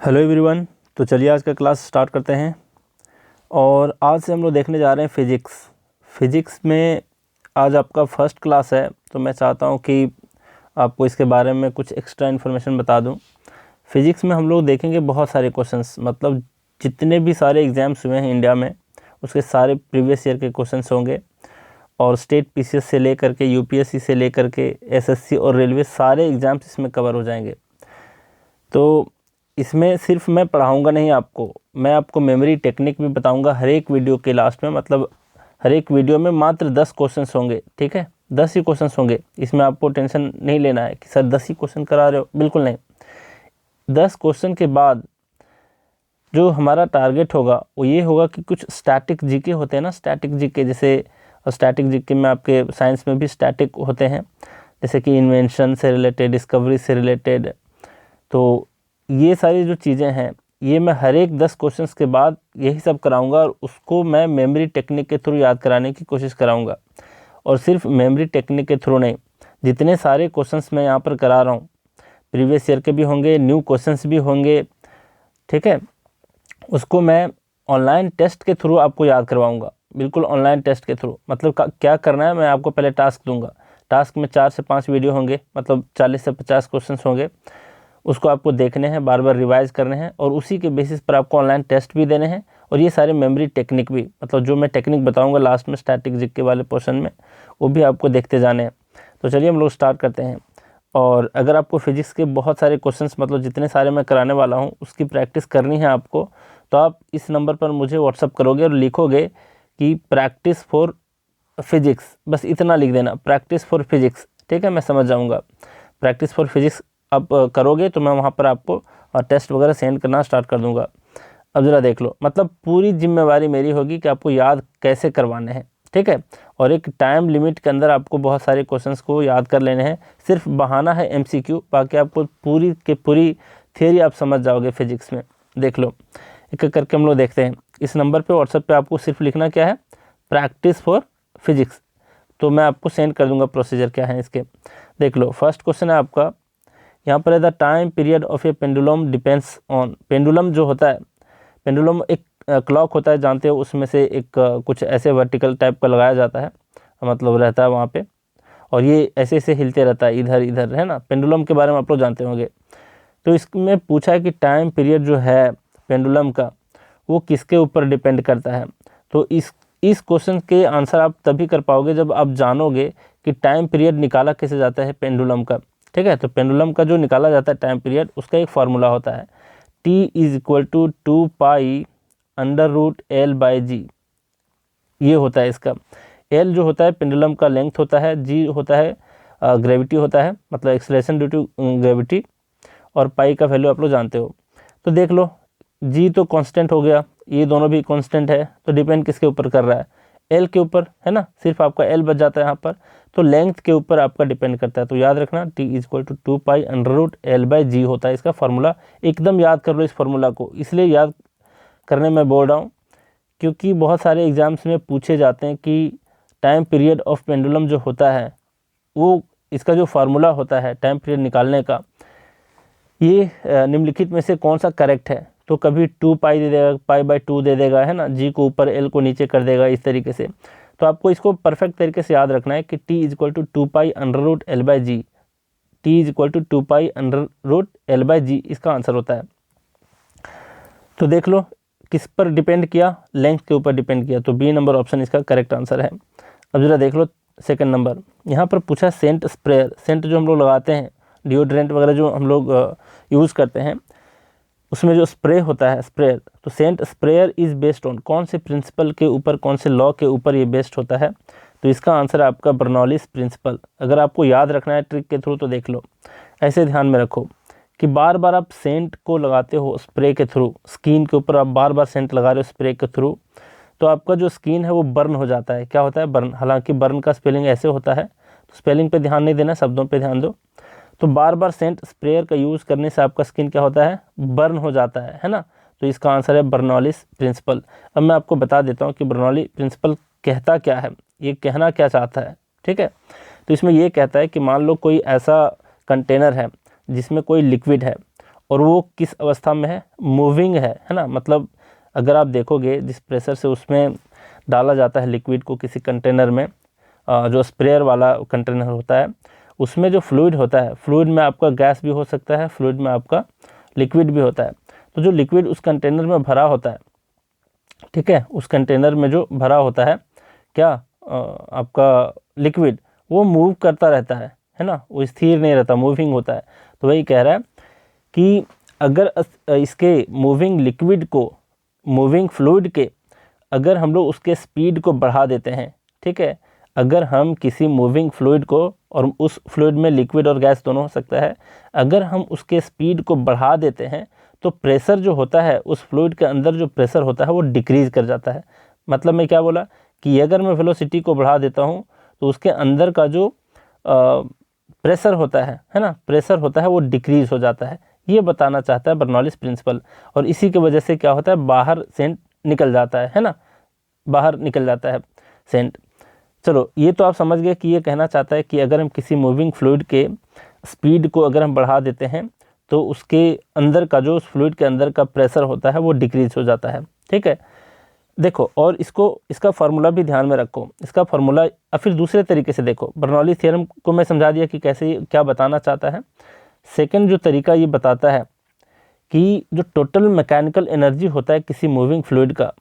Hello everyone. तो चलिए आज का क्लास स्टार्ट करते हैं। और आज से हम लोग देखने जा रहे हैं फिज़िक्स में आज आपका फर्स्ट क्लास है, तो मैं चाहता हूं कि आपको इसके बारे में कुछ एक्स्ट्रा इन्फॉर्मेशन बता दूं। फिज़िक्स में हम लोग देखेंगे बहुत सारे क्वेश्चंस, मतलब जितने भी सारे एग्ज़ाम्स हुए हैं इंडिया में उसके सारे प्रीवियस ईयर के क्वेश्चंस होंगे। और स्टेट पीसीएस से लेकर के यूपीएससी से लेकर के एसएससी और रेलवे सारे एग्ज़ाम्स इसमें कवर हो जाएंगे। तो इसमें सिर्फ मैं पढ़ाऊंगा नहीं आपको, मैं आपको मेमोरी टेक्निक भी बताऊंगा हर एक वीडियो के लास्ट में। मतलब हर एक वीडियो में मात्र 10 क्वेश्चंस होंगे, ठीक है, 10 ही क्वेश्चंस होंगे। इसमें आपको टेंशन नहीं लेना है कि सर 10 ही क्वेश्चन करा रहे हो, बिल्कुल नहीं। 10 क्वेश्चन के बाद जो हमारा टारगेट होगा वो ये होगा कि कुछ स्टैटिक जीके होते हैं ना, स्टैटिक जीके, जैसे स्टैटिक जीके में आपके साइंस में भी स्टैटिक होते हैं, जैसे कि इन्वेंशन से रिलेटेड, डिस्कवरी से रिलेटेड। तो ये सारी जो चीज़ें हैं ये मैं हर एक 10 क्वेश्चंस के बाद यही सब कराऊंगा और उसको मैं मेमोरी टेक्निक के थ्रू याद कराने की कोशिश कराऊंगा। और सिर्फ मेमोरी टेक्निक के थ्रू नहीं, जितने सारे क्वेश्चंस मैं यहाँ पर करा रहा हूँ प्रीवियस ईयर के भी होंगे, न्यू क्वेश्चंस भी होंगे, ठीक है, उसको मैं ऑनलाइन टेस्ट के थ्रू आपको याद करवाऊँगा, बिल्कुल ऑनलाइन टेस्ट के थ्रू। मतलब क्या करना है, मैं आपको पहले टास्क दूँगा। टास्क में 4 से 5 वीडियो होंगे, मतलब 40 से 50 क्वेश्चन होंगे। उसको आपको देखने हैं, बार बार रिवाइज करने हैं और उसी के बेसिस पर आपको ऑनलाइन टेस्ट भी देने हैं। और ये सारे मेमोरी टेक्निक भी, मतलब जो मैं टेक्निक बताऊंगा लास्ट में स्टैटिक जीके वाले पोर्शन में, वो भी आपको देखते जाने हैं। तो चलिए हम लोग स्टार्ट करते हैं। और अगर आपको फिजिक्स के बहुत सारे क्वेश्चंस, मतलब जितने सारे मैं कराने वाला हूँ उसकी प्रैक्टिस करनी है आपको, तो आप इस नंबर पर मुझे व्हाट्सअप करोगे और लिखोगे कि प्रैक्टिस फॉर फिजिक्स, बस इतना लिख देना, प्रैक्टिस फॉर फिजिक्स, ठीक है, मैं समझ जाऊँगा। प्रैक्टिस फॉर फिजिक्स आप करोगे तो मैं वहाँ पर आपको टेस्ट वगैरह सेंड करना स्टार्ट कर दूंगा। अब ज़रा देख लो, मतलब पूरी जिम्मेवारी मेरी होगी कि आपको याद कैसे करवाने हैं, ठीक है। और एक टाइम लिमिट के अंदर आपको बहुत सारे क्वेश्चंस को याद कर लेने हैं। सिर्फ बहाना है एमसीक्यू, बाकी आपको पूरी के पूरी थियरी आप समझ जाओगे फिजिक्स में। देख लो, एक एक करके हम लोग देखते हैं। इस नंबर पर व्हाट्सएप पर आपको सिर्फ लिखना क्या है, प्रैक्टिस फॉर फिजिक्स। तो मैं आपको सेंड कर दूँगा प्रोसीजर क्या है इसके। देख लो, फर्स्ट क्वेश्चन है आपका यहाँ पर है, the time period of A pendulum depends on. Pendulum जो होता है, पेंडुलम एक क्लॉक होता है, जानते हो, उसमें से एक कुछ ऐसे वर्टिकल टाइप का लगाया जाता है, मतलब रहता है वहाँ पे, और ये ऐसे ऐसे हिलते रहता है इधर इधर, है ना। पेंडुलम के बारे में आप लोग जानते होंगे। तो इसमें पूछा है कि टाइम पीरियड जो है पेंडुलम का वो किसके ऊपर डिपेंड करता है। तो इस क्वेश्चन के आंसर आप तभी कर पाओगे जब आप जानोगे कि टाइम पीरियड निकाला कैसे जाता है पेंडुलम का, ठीक है। तो पेंडुलम का जो निकाला जाता है टाइम पीरियड, उसका एक फार्मूला होता है, T=2π√L/g। ये होता है इसका। L जो होता है पेंडुलम का लेंथ होता है, G होता है ग्रेविटी होता है, मतलब एक्सेलरेशन ड्यू टू ग्रेविटी, और पाई का वैल्यू आप लोग जानते हो। तो देख लो, G तो कांस्टेंट हो गया, ये दोनों भी कांस्टेंट है, तो डिपेंड किसके ऊपर कर रहा है, L के ऊपर, है ना। सिर्फ आपका L बच जाता है यहाँ पर, तो लेंथ के ऊपर आपका डिपेंड करता है। तो याद रखना, T=2π√L/g होता है इसका फार्मूला। एकदम याद कर लो इस फार्मूला को, इसलिए याद करने में बोल रहा हूँ क्योंकि बहुत सारे एग्जाम्स में पूछे जाते हैं कि टाइम पीरियड ऑफ पेंडुलम जो होता है वो, इसका जो फार्मूला होता है टाइम पीरियड निकालने का, ये निम्नलिखित में से कौन सा करेक्ट है। तो कभी 2π दे देगा, π/2 दे देगा, है ना, G को ऊपर L को नीचे कर देगा, इस तरीके से। तो आपको इसको परफेक्ट तरीके से याद रखना है कि T=2π√L/g, T=2π√L/g इसका आंसर होता है। तो देख लो किस पर डिपेंड किया, लेंथ के ऊपर डिपेंड किया, तो बी नंबर ऑप्शन इसका करेक्ट आंसर है। अब जरा देख लो सेकंड नंबर, यहाँ पर पूछा सेंट स्प्रेयर। सेंट जो हम लोग लगाते हैं, डिओड्रेंट वगैरह जो हम लोग यूज़ करते हैं, उसमें जो स्प्रे होता है, स्प्रेयर, तो scent sprayer is based on, कौन से प्रिंसिपल के ऊपर, कौन से लॉ के ऊपर ये बेस्ड होता है। तो इसका आंसर है आपका बर्नौलीज प्रिंसिपल। अगर आपको याद रखना है ट्रिक के थ्रू तो देख लो, ऐसे ध्यान में रखो कि बार बार आप सेंट को लगाते हो स्प्रे के थ्रू, स्किन के ऊपर आप बार बार सेंट लगा रहे हो स्प्रे के थ्रू, तो आपका जो स्किन है वो बर्न हो जाता है। क्या होता है, बर्न। हालांकि बर्न का स्पेलिंग ऐसे होता है, तो स्पेलिंग पे ध्यान नहीं देना, शब्दों पे ध्यान दो। तो बार बार सेंट स्प्रेयर का यूज़ करने से आपका स्किन क्या होता है, बर्न हो जाता है ना। तो इसका आंसर है बर्नौलीज प्रिंसिपल। अब मैं आपको बता देता हूँ कि बर्नौली प्रिंसिपल कहता क्या है, ये कहना क्या चाहता है, ठीक है। तो इसमें ये कहता है कि मान लो कोई ऐसा कंटेनर है जिसमें कोई लिक्विड है और वो किस अवस्था में है, मूविंग है ना। मतलब अगर आप देखोगे जिस प्रेशर से उसमें डाला जाता है लिक्विड को किसी कंटेनर में, जो स्प्रेयर वाला कंटेनर होता है, उसमें जो फ्लूइड होता है, फ्लूइड में आपका गैस भी हो सकता है, फ्लूइड में आपका लिक्विड भी होता है। तो जो लिक्विड उस कंटेनर में भरा होता है, ठीक है, उस कंटेनर में जो भरा होता है क्या, आपका लिक्विड, वो मूव करता रहता है ना, वो स्थिर नहीं रहता, मूविंग होता है। तो वही कह रहा है कि अगर इसके मूविंग लिक्विड को, मूविंग फ्लूइड के, अगर हम लोग उसके स्पीड को बढ़ा देते हैं, ठीक है, अगर हम किसी मूविंग फ्लूइड को, और उस फ्लूइड में लिक्विड और गैस दोनों हो सकता है, अगर हम उसके स्पीड को बढ़ा देते हैं तो प्रेशर जो होता है उस फ्लूइड के अंदर, जो प्रेशर होता है वो डिक्रीज़ कर जाता है। मतलब मैं क्या बोला कि अगर मैं वेलोसिटी को बढ़ा देता हूँ तो उसके अंदर का जो प्रेशर होता है ना, प्रेशर होता है वो डिक्रीज़ हो जाता है। ये बताना चाहता है बर्नौलीज प्रिंसिपल। और इसी की वजह से क्या होता है, बाहर सेंट निकल जाता है ना, बाहर निकल जाता है सेंट। चलो, ये तो आप समझ गए कि ये कहना चाहता है कि अगर हम किसी मूविंग फ्लूइड के स्पीड को अगर हम बढ़ा देते हैं तो उसके अंदर का, जो उस फ्लूइड के अंदर का प्रेशर होता है वो डिक्रीज हो जाता है। ठीक है, देखो, और इसका फार्मूला भी ध्यान में रखो। इसका फार्मूला अब फिर दूसरे तरीके से देखो। बर्नौली थ्योरम को मैं समझा दिया कि कैसे, क्या बताना चाहता है। सेकंड जो तरीका ये बताता है कि जो टोटल मैकेनिकल एनर्जी होता है किसी मूविंग फ्लूइड का,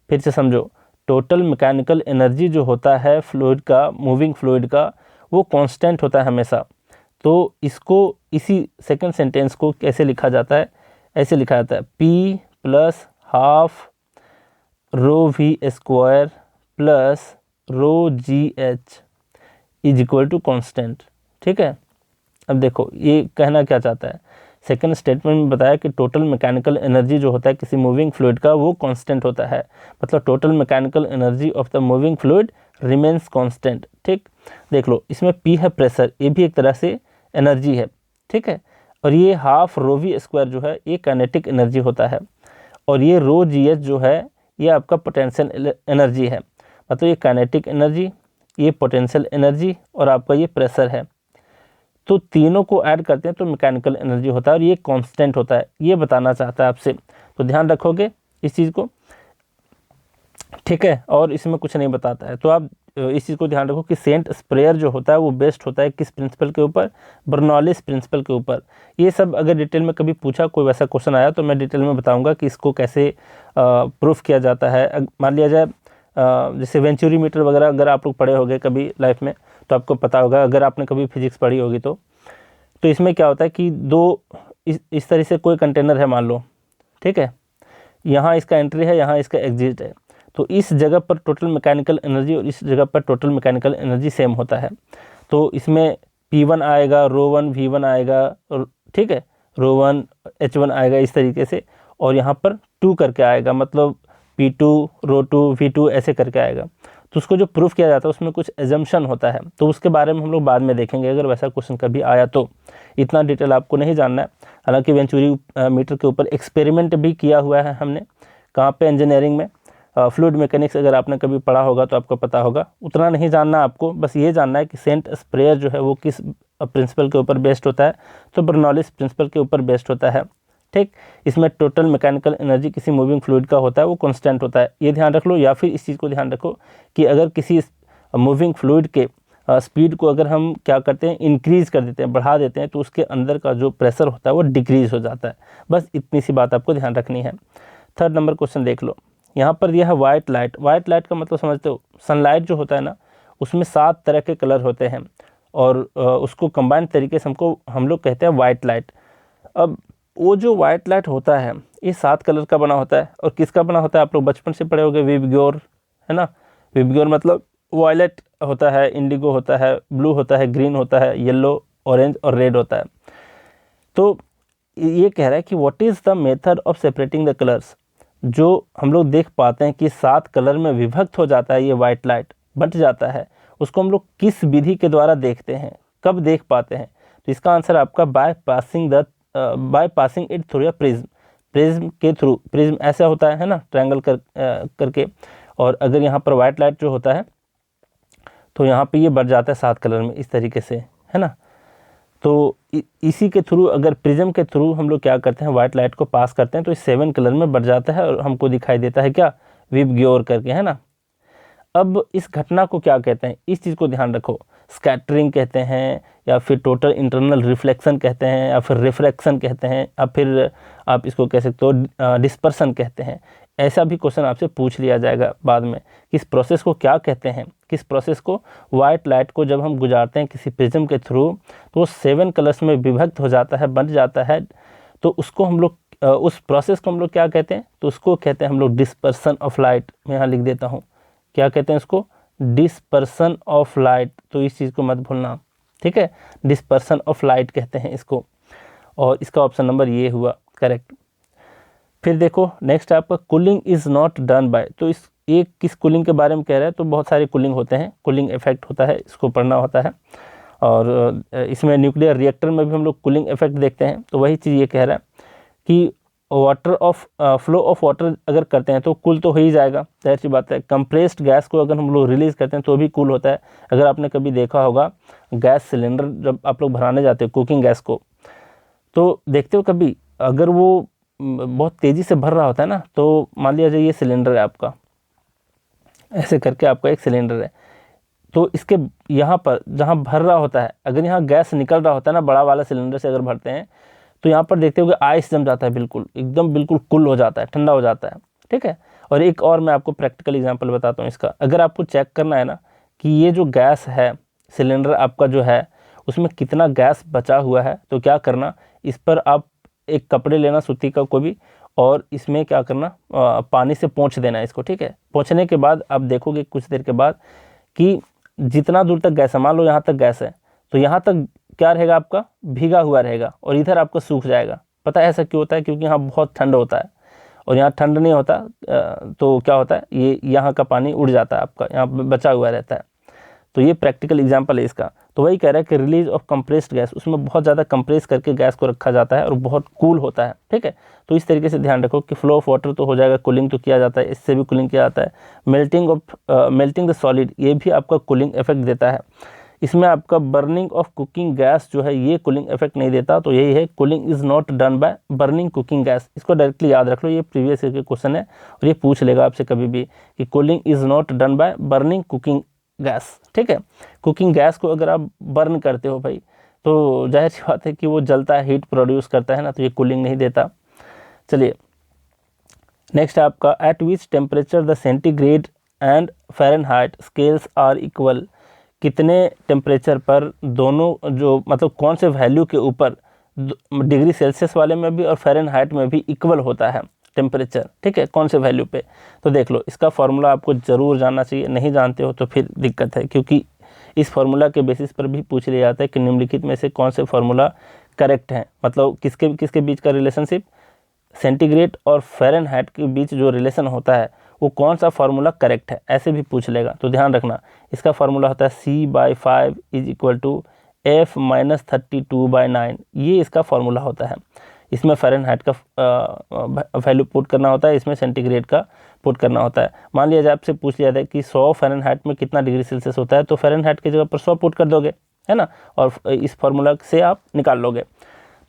फिर से समझो, टोटल मैकेनिकल एनर्जी जो होता है फ्लूइड का, मूविंग फ्लूइड का, वो कांस्टेंट होता है हमेशा। तो इसको, इसी सेकंड सेंटेंस को कैसे लिखा जाता है, ऐसे लिखा जाता है P plus half rho v square plus rho g h is equal to constant. ठीक है, अब देखो ये कहना क्या चाहता है। सेकंड स्टेटमेंट में बताया कि टोटल मैकेनिकल एनर्जी जो होता है किसी मूविंग फ्लूइड का वो कांस्टेंट होता है। मतलब total mechanical energy of the moving fluid remains constant. ठीक, देख लो, इसमें P है प्रेशर, ये भी एक तरह से एनर्जी है। ठीक है, और ये हाफ रो वी स्क्वायर जो है ये काइनेटिक एनर्जी होता है, और ये रो जी एच जो है ये आपका पोटेंशियल एनर्जी है। मतलब ये काइनेटिक एनर्जी, ये पोटेंशियल एनर्जी, और आपका ये प्रेशर है। तो तीनों को ऐड करते हैं तो मैकेनिकल एनर्जी होता है, और ये कांस्टेंट होता है। ये बताना चाहता है आपसे, तो ध्यान रखोगे इस चीज़ को। ठीक है, और इसमें कुछ नहीं बताता है, तो आप इस चीज़ को ध्यान रखो कि सेंट स्प्रेयर जो होता है वो बेस्ड होता है किस प्रिंसिपल के ऊपर, बर्नौलीज प्रिंसिपल के ऊपर। ये सब अगर डिटेल में कभी पूछा, कोई वैसा क्वेश्चन आया, तो मैं डिटेल में बताऊंगा कि इसको कैसे प्रूफ किया जाता है। मान लिया जाए जैसे वेंचुरी मीटर वगैरह अगर आप लोग पढ़े होंगे कभी लाइफ में, तो आपको पता होगा, अगर आपने कभी फिजिक्स पढ़ी होगी तो इसमें क्या होता है कि दो इस तरह से कोई कंटेनर है मान लो, ठीक है, यहाँ इसका एंट्री है, यहाँ इसका एग्जिट है। तो इस जगह पर टोटल मैकेनिकल एनर्जी और इस जगह पर टोटल मैकेनिकल एनर्जी सेम होता है। तो इसमें P1 आएगा, रो1 V1 आएगा, ठीक है, रो1 H1 आएगा इस तरीके से, और यहाँ पर 2 करके आएगा, मतलब P2 रो2 V2 ऐसे करके आएगा। तो उसको जो प्रूफ किया जाता है उसमें कुछ एजम्पशन होता है, तो उसके बारे में हम लोग बाद में देखेंगे अगर वैसा क्वेश्चन कभी आया तो। इतना डिटेल आपको नहीं जानना है। हालांकि वेंचुरी मीटर के ऊपर एक्सपेरिमेंट भी किया हुआ है हमने, कहाँ पे, इंजीनियरिंग में, फ्लूइड मैकेनिक्स अगर आपने कभी पढ़ा होगा तो आपको पता होगा। उतना नहीं जानना आपको, बस ये जानना है कि सेंट स्प्रेयर जो है वो किस प्रिंसिपल के ऊपर बेस्ड होता है, तो बर्नौलीज प्रिंसिपल के ऊपर बेस्ड होता है। ठीक, इसमें टोटल मैकेनिकल एनर्जी किसी मूविंग फ्लूइड का होता है वो कांस्टेंट होता है, ये ध्यान रख लो। या फिर इस चीज़ को ध्यान रखो कि अगर किसी मूविंग फ्लूइड के स्पीड को अगर हम क्या करते हैं, इंक्रीज़ कर देते हैं, बढ़ा देते हैं, तो उसके अंदर का जो प्रेशर होता है वो डिक्रीज़ हो जाता है। बस इतनी सी बात आपको ध्यान रखनी है। थर्ड नंबर क्वेश्चन देख लो, यहाँ पर यह है वाइट लाइट। वाइट लाइट का मतलब समझते हो, सनलाइट जो होता है ना, उसमें 7 तरह के कलर होते हैं, और उसको कंबाइंड तरीके से हम लोग कहते हैं वाइट लाइट। अब वो जो वाइट लाइट होता है ये 7 कलर का बना होता है, और किसका बना होता है, आप लोग बचपन से पढ़े होंगे, विबग्योर, है ना। विबग्योर मतलब वायलेट होता है, इंडिगो होता है, ब्लू होता है, ग्रीन होता है, येलो, ऑरेंज और रेड होता है। तो ये कह रहा है कि what is the method of separating the colours. जो हम लोग देख पाते हैं कि 7 कलर में विभक्त हो जाता है, ये वाइट लाइट बट जाता है, उसको हम लोग किस विधि के द्वारा देखते हैं, कब देख पाते हैं। तो इसका आंसर आपका by passing it through a prism. Prism के थ्रू, प्रिज्म ऐसा होता है ना, ट्रायंगल करके, और अगर यहाँ पर वाइट लाइट जो होता है तो यहाँ पे ये बढ़ जाता है 7 कलर में इस तरीके से, है ना। तो इसी के थ्रू, अगर प्रिज्म के थ्रू हम लोग क्या करते हैं, वाइट लाइट को पास करते हैं तो इस 7 कलर में बढ़ जाता है और हमको दिखाई देता है क्या, विबग्योर करके, है ना। अब इस घटना को क्या कहते हैं, इस चीज़ को ध्यान रखो, स्कैटरिंग कहते हैं या फिर टोटल इंटरनल रिफ्लेक्शन कहते हैं या फिर रिफ्रैक्शन कहते हैं या फिर आप इसको कह सकते हो डिस्पर्सन कहते हैं। ऐसा भी क्वेश्चन आपसे पूछ लिया जाएगा बाद में, किस प्रोसेस को क्या कहते हैं, किस प्रोसेस को, वाइट लाइट को जब हम गुजारते हैं किसी प्रिज्म के थ्रू तो वो 7 कलर्स में विभक्त हो जाता है, बन जाता है, तो उसको हम लोग उस प्रोसेस को हम लोग क्या कहते हैं, तो उसको कहते हैं हम लोग डिस्पर्सन ऑफ लाइट। मैं यहाँ लिख देता हूँ, क्या कहते हैं इसको, डिस्पर्सन ऑफ लाइट। तो इस चीज़ को मत भूलना, ठीक है, डिस्पर्सन ऑफ लाइट कहते हैं इसको, और इसका ऑप्शन नंबर ये हुआ करेक्ट। फिर देखो नेक्स्ट आपका cooling is not done by, तो इस ये किस कूलिंग के बारे में कह रहा है, तो बहुत सारे कूलिंग होते हैं, कूलिंग इफेक्ट होता है, इसको पढ़ना होता है। और इसमें न्यूक्लियर रिएक्टर में भी हम लोग कूलिंग इफेक्ट देखते हैं, तो वही चीज़ ये कह रहा है कि water of flow of water अगर करते हैं तो कूल तो हो ही जाएगा, जाहिर सी बात है। कंप्रेस्ड गैस को अगर हम लोग रिलीज़ करते हैं तो भी कूल होता है। अगर आपने कभी देखा होगा गैस सिलेंडर जब आप लोग भराने जाते हो कुकिंग गैस को, तो देखते हो कभी अगर वो बहुत तेज़ी से भर रहा होता है ना, तो मान लिया जाए ये सिलेंडर है आपका, ऐसे करके आपका एक सिलेंडर है, तो इसके यहाँ पर जहाँ भर रहा होता है, अगर यहाँ गैस निकल रहा होता है ना, बड़ा वाला सिलेंडर से अगर भरते हैं तो यहाँ पर देखते हो कि आइस जम जाता है, बिल्कुल एकदम बिल्कुल कूल हो जाता है, ठंडा हो जाता है, ठीक है। और एक और मैं आपको प्रैक्टिकल एग्जांपल बताता हूँ इसका। अगर आपको चेक करना है ना कि ये जो गैस है, सिलेंडर आपका जो है उसमें कितना गैस बचा हुआ है, तो क्या करना, इस पर आप एक कपड़े लेना सूती का कोई भी, और इसमें क्या करना, पानी से पोंछ देना इसको, ठीक है। पोंछने के बाद आप देखोगे कुछ देर के बाद कि जितना दूर तक गैस है, मान लो यहाँ तक गैस है, तो यहाँ तक क्या रहेगा, आपका भीगा हुआ रहेगा और इधर आपका सूख जाएगा। पता है ऐसा क्यों होता है, क्योंकि यहाँ बहुत ठंड होता है और यहाँ ठंड नहीं होता, तो क्या होता है, ये यहाँ का पानी उड़ जाता है, आपका यहाँ बचा हुआ रहता है। तो ये प्रैक्टिकल एग्जांपल है इसका। तो वही कह रहा है कि रिलीज ऑफ कंप्रेस्ड गैस, उसमें बहुत ज़्यादा कंप्रेस करके गैस को रखा जाता है और बहुत कूल होता है, ठीक है। तो इस तरीके से ध्यान रखो कि फ्लो ऑफ वाटर तो हो जाएगा, कूलिंग तो किया जाता है, इससे भी कूलिंग किया जाता है। मेल्टिंग द सॉलिड, ये भी आपका कूलिंग इफेक्ट देता है। इसमें आपका बर्निंग ऑफ कुकिंग गैस जो है ये कूलिंग इफेक्ट नहीं देता, तो यही है cooling is not done by burning cooking gas. इसको डायरेक्टली याद रख लो, ये प्रीवियस ईयर के क्वेश्चन है और ये पूछ लेगा आपसे कभी भी कि cooling is not done by burning cooking gas, ठीक है। कुकिंग गैस को अगर आप बर्न करते हो भाई, तो जाहिर सी बात है कि वो जलता है, हीट प्रोड्यूस करता है ना, तो ये कूलिंग नहीं देता। चलिए नेक्स्ट आपका at which temperature the centigrade and Fahrenheit scales are equal, कितने टेम्परेचर पर दोनों जो मतलब कौन से वैल्यू के ऊपर डिग्री सेल्सियस वाले में भी और फ़ारेनहाइट में भी इक्वल होता है टेम्परेचर, ठीक है, कौन से वैल्यू पे। तो देख लो इसका फार्मूला आपको ज़रूर जानना चाहिए, नहीं जानते हो तो फिर दिक्कत है, क्योंकि इस फार्मूला के बेसिस पर भी पूछ लिया जाता है कि निम्नलिखित में से कौन से फार्मूला करेक्ट हैं, मतलब किसके किसके बीच का रिलेशनशिप, सेंटीग्रेड और फ़ारेनहाइट के बीच जो रिलेशन होता है वो कौन सा फार्मूला करेक्ट है, ऐसे भी पूछ लेगा। तो ध्यान रखना इसका फार्मूला होता है C/5 = F - 32/9, ये इसका फार्मूला होता है। इसमें फ़ारेनहाइट का वैल्यू पुट करना होता है, इसमें सेंटीग्रेड का पुट करना होता है। मान लिया जाए आपसे पूछ लिया जाए कि 100 फ़ारेनहाइट में कितना डिग्री सेल्सियस होता है, तो फ़ारेनहाइट की जगह पर 100 पुट कर दोगे, है ना, और इस फार्मूला से आप निकाल लोगे।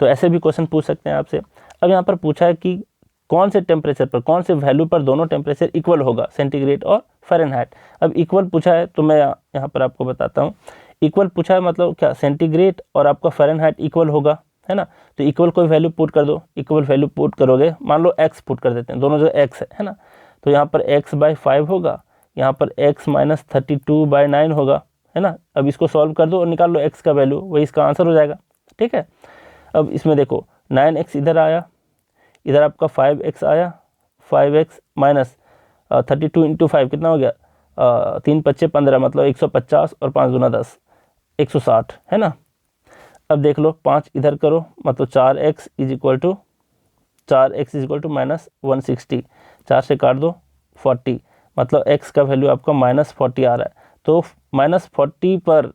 तो ऐसे भी क्वेश्चन पूछ सकते हैं आपसे। अब यहाँ पर पूछा है कि कौन से टेम्परेचर पर, कौन से वैल्यू पर दोनों टेम्परेचर इक्वल होगा, सेंटीग्रेड और फ़ारेनहाइट। अब इक्वल पूछा है तो मैं यहाँ पर आपको बताता हूँ। इक्वल पूछा है मतलब क्या, सेंटीग्रेड और आपका फ़ारेनहाइट इक्वल होगा, है ना। तो इक्वल कोई वैल्यू पुट कर दो, इक्वल वैल्यू पुट करोगे, मान लो x पुट कर देते हैं, दोनों जो x है ना, तो यहाँ पर x/5 होगा, यहाँ पर x - 32/9 होगा, है ना। अब इसको सॉल्व कर दो और निकाल लो x का वैल्यू, वही इसका आंसर हो जाएगा, ठीक है। अब इसमें देखो 9x इधर आया, इधर आपका 5x आया, 5x माइनस 32 × 5 कितना हो गया, 3 × 5 = 15, मतलब 150 और 5 × 10 160, है ना। अब देख लो 5 इधर करो, मतलब 4x = -160, 4 से काट दो 40, मतलब x का वैल्यू आपका -40 आ रहा है। तो -40 पर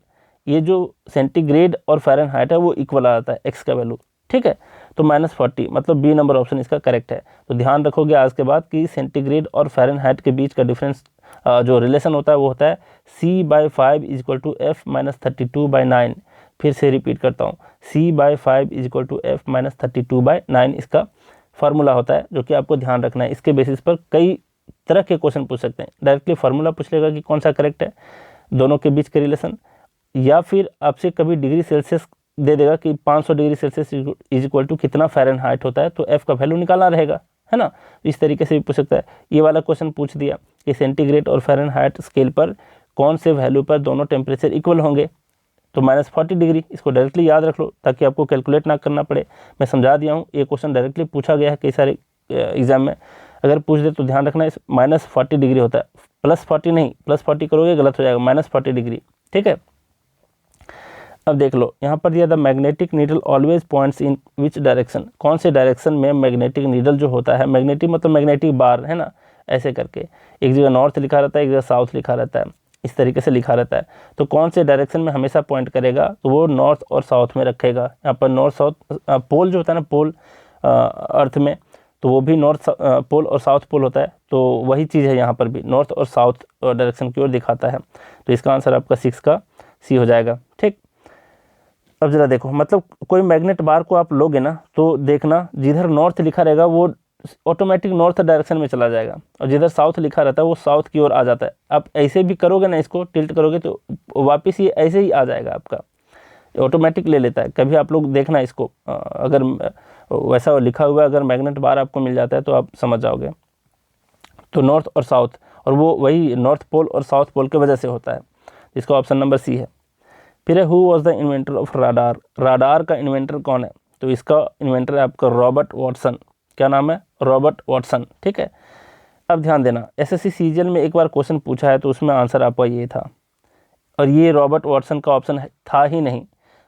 ये जो सेंटीग्रेड और फ़ारेनहाइट है वो इक्वल आ जाता है x का वैल्यू, ठीक है। तो -40 मतलब बी नंबर ऑप्शन इसका करेक्ट है। तो ध्यान रखोगे आज के बाद कि सेंटीग्रेड और फ़ारेनहाइट के बीच का डिफरेंस जो रिलेशन होता है वो होता है C/5 = F - 32/9। फिर से रिपीट करता हूँ, c/5 = f - 32/9 इसका फार्मूला होता है, जो कि आपको ध्यान रखना है। इसके बेसिस पर कई तरह के क्वेश्चन पूछ सकते हैं। डायरेक्टली फार्मूला पूछ लेगा कि कौन सा करेक्ट है, दोनों के बीच का रिलेशन, या फिर आपसे कभी डिग्री सेल्सियस दे देगा कि 500 डिग्री सेल्सियस = कितना फ़ारेनहाइट होता है, तो f का वैल्यू निकालना रहेगा, है ना। इस तरीके से भी पूछ सकता है। ये वाला क्वेश्चन पूछ दिया कि सेंटीग्रेड और फ़ारेनहाइट स्केल पर कौन से वैल्यू पर दोनों टेम्परेचर इक्वल होंगे, तो -40 डिग्री। इसको डायरेक्टली याद रख लो ताकि आपको कैलकुलेट ना करना पड़े। मैं समझा दिया हूँ, ये क्वेश्चन डायरेक्टली पूछा गया है कई सारे एग्जाम में। अगर पूछ दे तो ध्यान रखना, इस -40 डिग्री होता है, +40 नहीं, +40 करोगे गलत हो जाएगा, -40 डिग्री, ठीक है। अब देख लो, यहाँ पर दिया the magnetic needle always points in which direction, कौन से डायरेक्शन में मैग्नेटिक नीडल जो होता है, मैग्नेटिक मतलब मैग्नेटिक बार, है ना, ऐसे करके एक जगह नॉर्थ लिखा रहता है, एक जगह साउथ लिखा रहता है, इस तरीके से लिखा रहता है। तो कौन से डायरेक्शन में हमेशा पॉइंट करेगा, तो वो नॉर्थ और साउथ में रखेगा। यहाँ पर नॉर्थ साउथ पोल जो होता है ना, पोल अर्थ में, तो वो भी नॉर्थ पोल और साउथ पोल होता है, तो वही चीज़ है यहाँ पर भी, नॉर्थ और साउथ डायरेक्शन की ओर दिखाता है। तो इसका आंसर आपका 6 का C हो जाएगा, ठीक। अब जरा देखो, मतलब कोई मैग्नेट बार को आप लोगे ना, तो देखना जिधर नॉर्थ लिखा रहेगा वो ऑटोमेटिक नॉर्थ डायरेक्शन में चला जाएगा, और जिधर साउथ लिखा रहता है वो साउथ की ओर आ जाता है। आप ऐसे भी करोगे ना, इसको टिल्ट करोगे तो वापस ये ऐसे ही आ जाएगा, आपका ऑटोमेटिक ले लेता है। कभी आप लोग देखना इसको, अगर वैसा लिखा हुआ अगर मैग्नेट बार आपको मिल जाता है तो आप समझ जाओगे। तो नॉर्थ और साउथ, और वो वही नॉर्थ पोल और साउथ पोल की वजह से होता है, जिसका ऑप्शन नंबर C है। फिर है who was the inventor of radar, radar का इन्वेंटर कौन है, तो इसका इन्वेंटर है आपका रॉबर्ट वाटसन। क्या नाम है, रॉबर्ट वाटसन, ठीक है। अब ध्यान देना, SSC सीजीएल में एक बार क्वेश्चन पूछा है तो उसमें आंसर आपका ये था, और ये रॉबर्ट वाटसन का ऑप्शन था ही नहीं।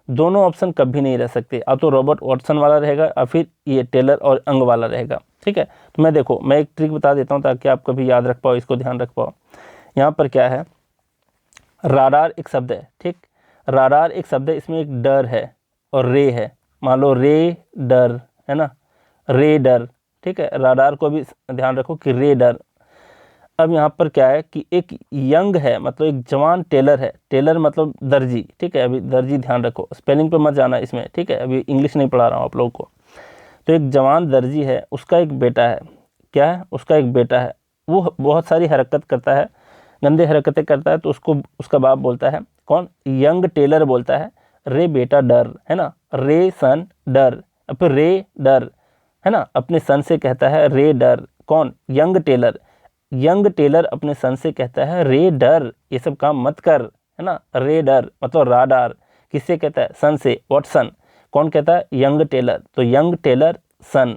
दोनों ऑप्शन कभी नहीं रह सकते, अब तो रॉबर्ट वाटसन वाला रहेगा या फिर ये टेलर और अंग वाला रहेगा, ठीक है। तो मैं देखो, मैं एक ट्रिक बता देता हूँ ताकि आप कभी याद रख पाओ, इसको ध्यान रख पाओ। यहाँ पर क्या है, राडार एक शब्द है, ठीक, राडार एक शब्द है, इसमें एक डर है और रे है, मान लो रे डर, है ना, रे डर, ठीक है। राडार को भी ध्यान रखो कि रे डर। अब यहाँ पर क्या है कि एक यंग है, मतलब एक जवान टेलर है, टेलर मतलब दर्जी, ठीक है। अभी दर्जी ध्यान रखो, स्पेलिंग पे मत जाना इसमें, ठीक है, अभी इंग्लिश नहीं पढ़ा रहा हूँ आप लोगों को। तो एक जवान दर्जी है, उसका एक बेटा है, क्या है, उसका एक बेटा है, वो बहुत सारी हरकत करता है, गंदे हरकतें करता है, तो उसको उसका बाप बोलता है, कौन, यंग टेलर बोलता है, रे बेटा डर, है ना, रे सन डर, अब रे डर, है ना, अपने सन से कहता है रे डर, कौन, यंग टेलर। यंग टेलर अपने सन से कहता है रे डर, ये सब काम मत कर, है ना, रे डर मतलब राडार, किससे कहता है, सन से, वाटसन। कौन कहता है, यंग टेलर, तो यंग टेलर सन,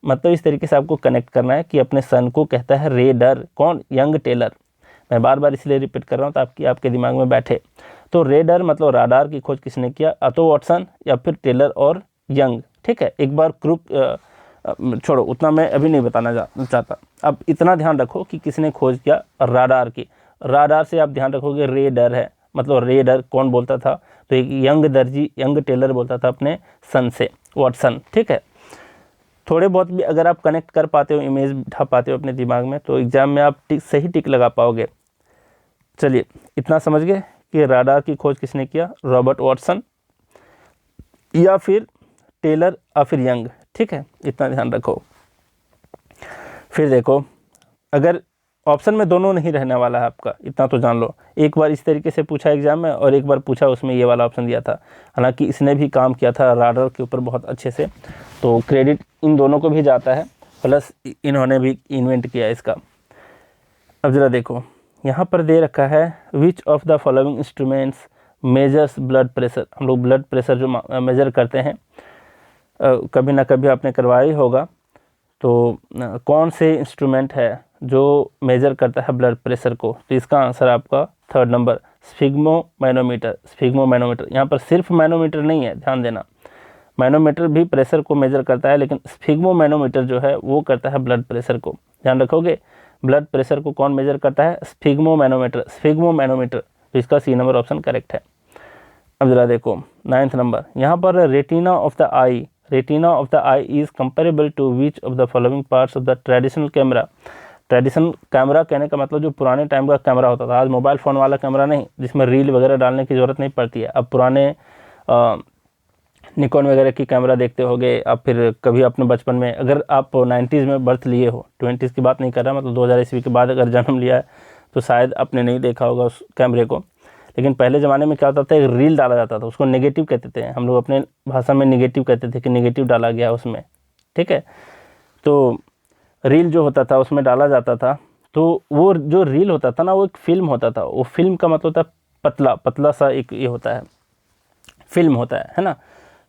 मतलब इस तरीके से आपको कनेक्ट करना है कि अपने सन को कहता है रे डर, कौन, यंग टेलर। मैं बार बार इसलिए रिपीट कर रहा हूँ ताकि आपके दिमाग में बैठे। तो रेडर मतलब राडार की खोज किसने किया, अतो वाटसन या फिर टेलर और यंग, ठीक है। एक बार ग्रुप छोड़ो, उतना मैं अभी नहीं बताना चाहता। अब इतना ध्यान रखो कि किसने खोज किया राडार की। राडार से आप ध्यान रखोगे रेडर है, मतलब रेडर कौन बोलता था, तो एक यंग दर्जी, यंग टेलर बोलता था अपने सन से, वाटसन, ठीक है। थोड़े बहुत भी अगर आप कनेक्ट कर पाते हो, इमेज बिठा पाते हो अपने दिमाग में, तो एग्जाम में आप सही टिक लगा पाओगे। चलिए, इतना समझ गए कि राडार की खोज किसने किया, रॉबर्ट वाटसन या फिर टेलर या फिर यंग, ठीक है, इतना ध्यान रखो। फिर देखो, अगर ऑप्शन में दोनों नहीं रहने वाला है आपका, इतना तो जान लो। एक बार इस तरीके से पूछा एग्जाम में और एक बार पूछा उसमें ये वाला ऑप्शन दिया था। हालांकि इसने भी काम किया था राडार के ऊपर बहुत अच्छे से, तो क्रेडिट इन दोनों को भी जाता है, प्लस इन्होंने भी इन्वेंट किया इसका। अब ज़रा देखो, यहाँ पर दे रखा है विच of the following instruments measures blood pressure. हम लोग ब्लड प्रेशर जो मेजर करते हैं, कभी ना कभी आपने करवाया ही होगा, तो कौन से इंस्ट्रूमेंट है जो मेजर करता है ब्लड प्रेशर को, तो इसका आंसर आपका 3rd नंबर स्फिग्मोमैनोमीटर। स्फिग्मोमैनोमीटर, यहाँ पर सिर्फ मैनोमीटर नहीं है, ध्यान देना, मैनोमीटर भी प्रेशर को मेजर करता है, लेकिन स्फिग्मोमैनोमीटर जो है वो करता है ब्लड प्रेशर को। ध्यान रखोगे, ब्लड प्रेशर को कौन मेजर करता है, स्फिग्मोमैनोमीटर, स्फिग्मोमैनोमीटर, तो इसका C नंबर ऑप्शन करेक्ट है। अब जरा देखो 9th नंबर, यहाँ पर retina of the eye, retina of the eye is comparable to which of the following parts of the traditional camera. Traditional camera कहने का मतलब जो पुराने टाइम का कैमरा होता था, आज मोबाइल फ़ोन वाला कैमरा नहीं जिसमें रील वगैरह डालने की ज़रूरत नहीं पड़ती है। अब पुराने निकॉन वगैरह की कैमरा देखते होगे, आप फिर कभी अपने बचपन में, अगर आप 90s में बर्थ लिए हो, 20s की बात नहीं कर रहा, मतलब 2000 ईस्वी के बाद अगर जन्म लिया है तो शायद आपने नहीं देखा होगा उस कैमरे को। लेकिन पहले ज़माने में क्या होता था, एक रील डाला जाता था, उसको नेगेटिव कहते थे, हम लोग अपने भाषा में नेगेटिव कहते थे कि नेगेटिव डाला गया उसमें, ठीक है। तो रील जो होता था उसमें डाला जाता था, तो वो जो रील होता था ना, वो एक फिल्म होता था। वो फिल्म का मतलब होता है पतला पतला सा एक ये होता है, फिल्म होता है ना।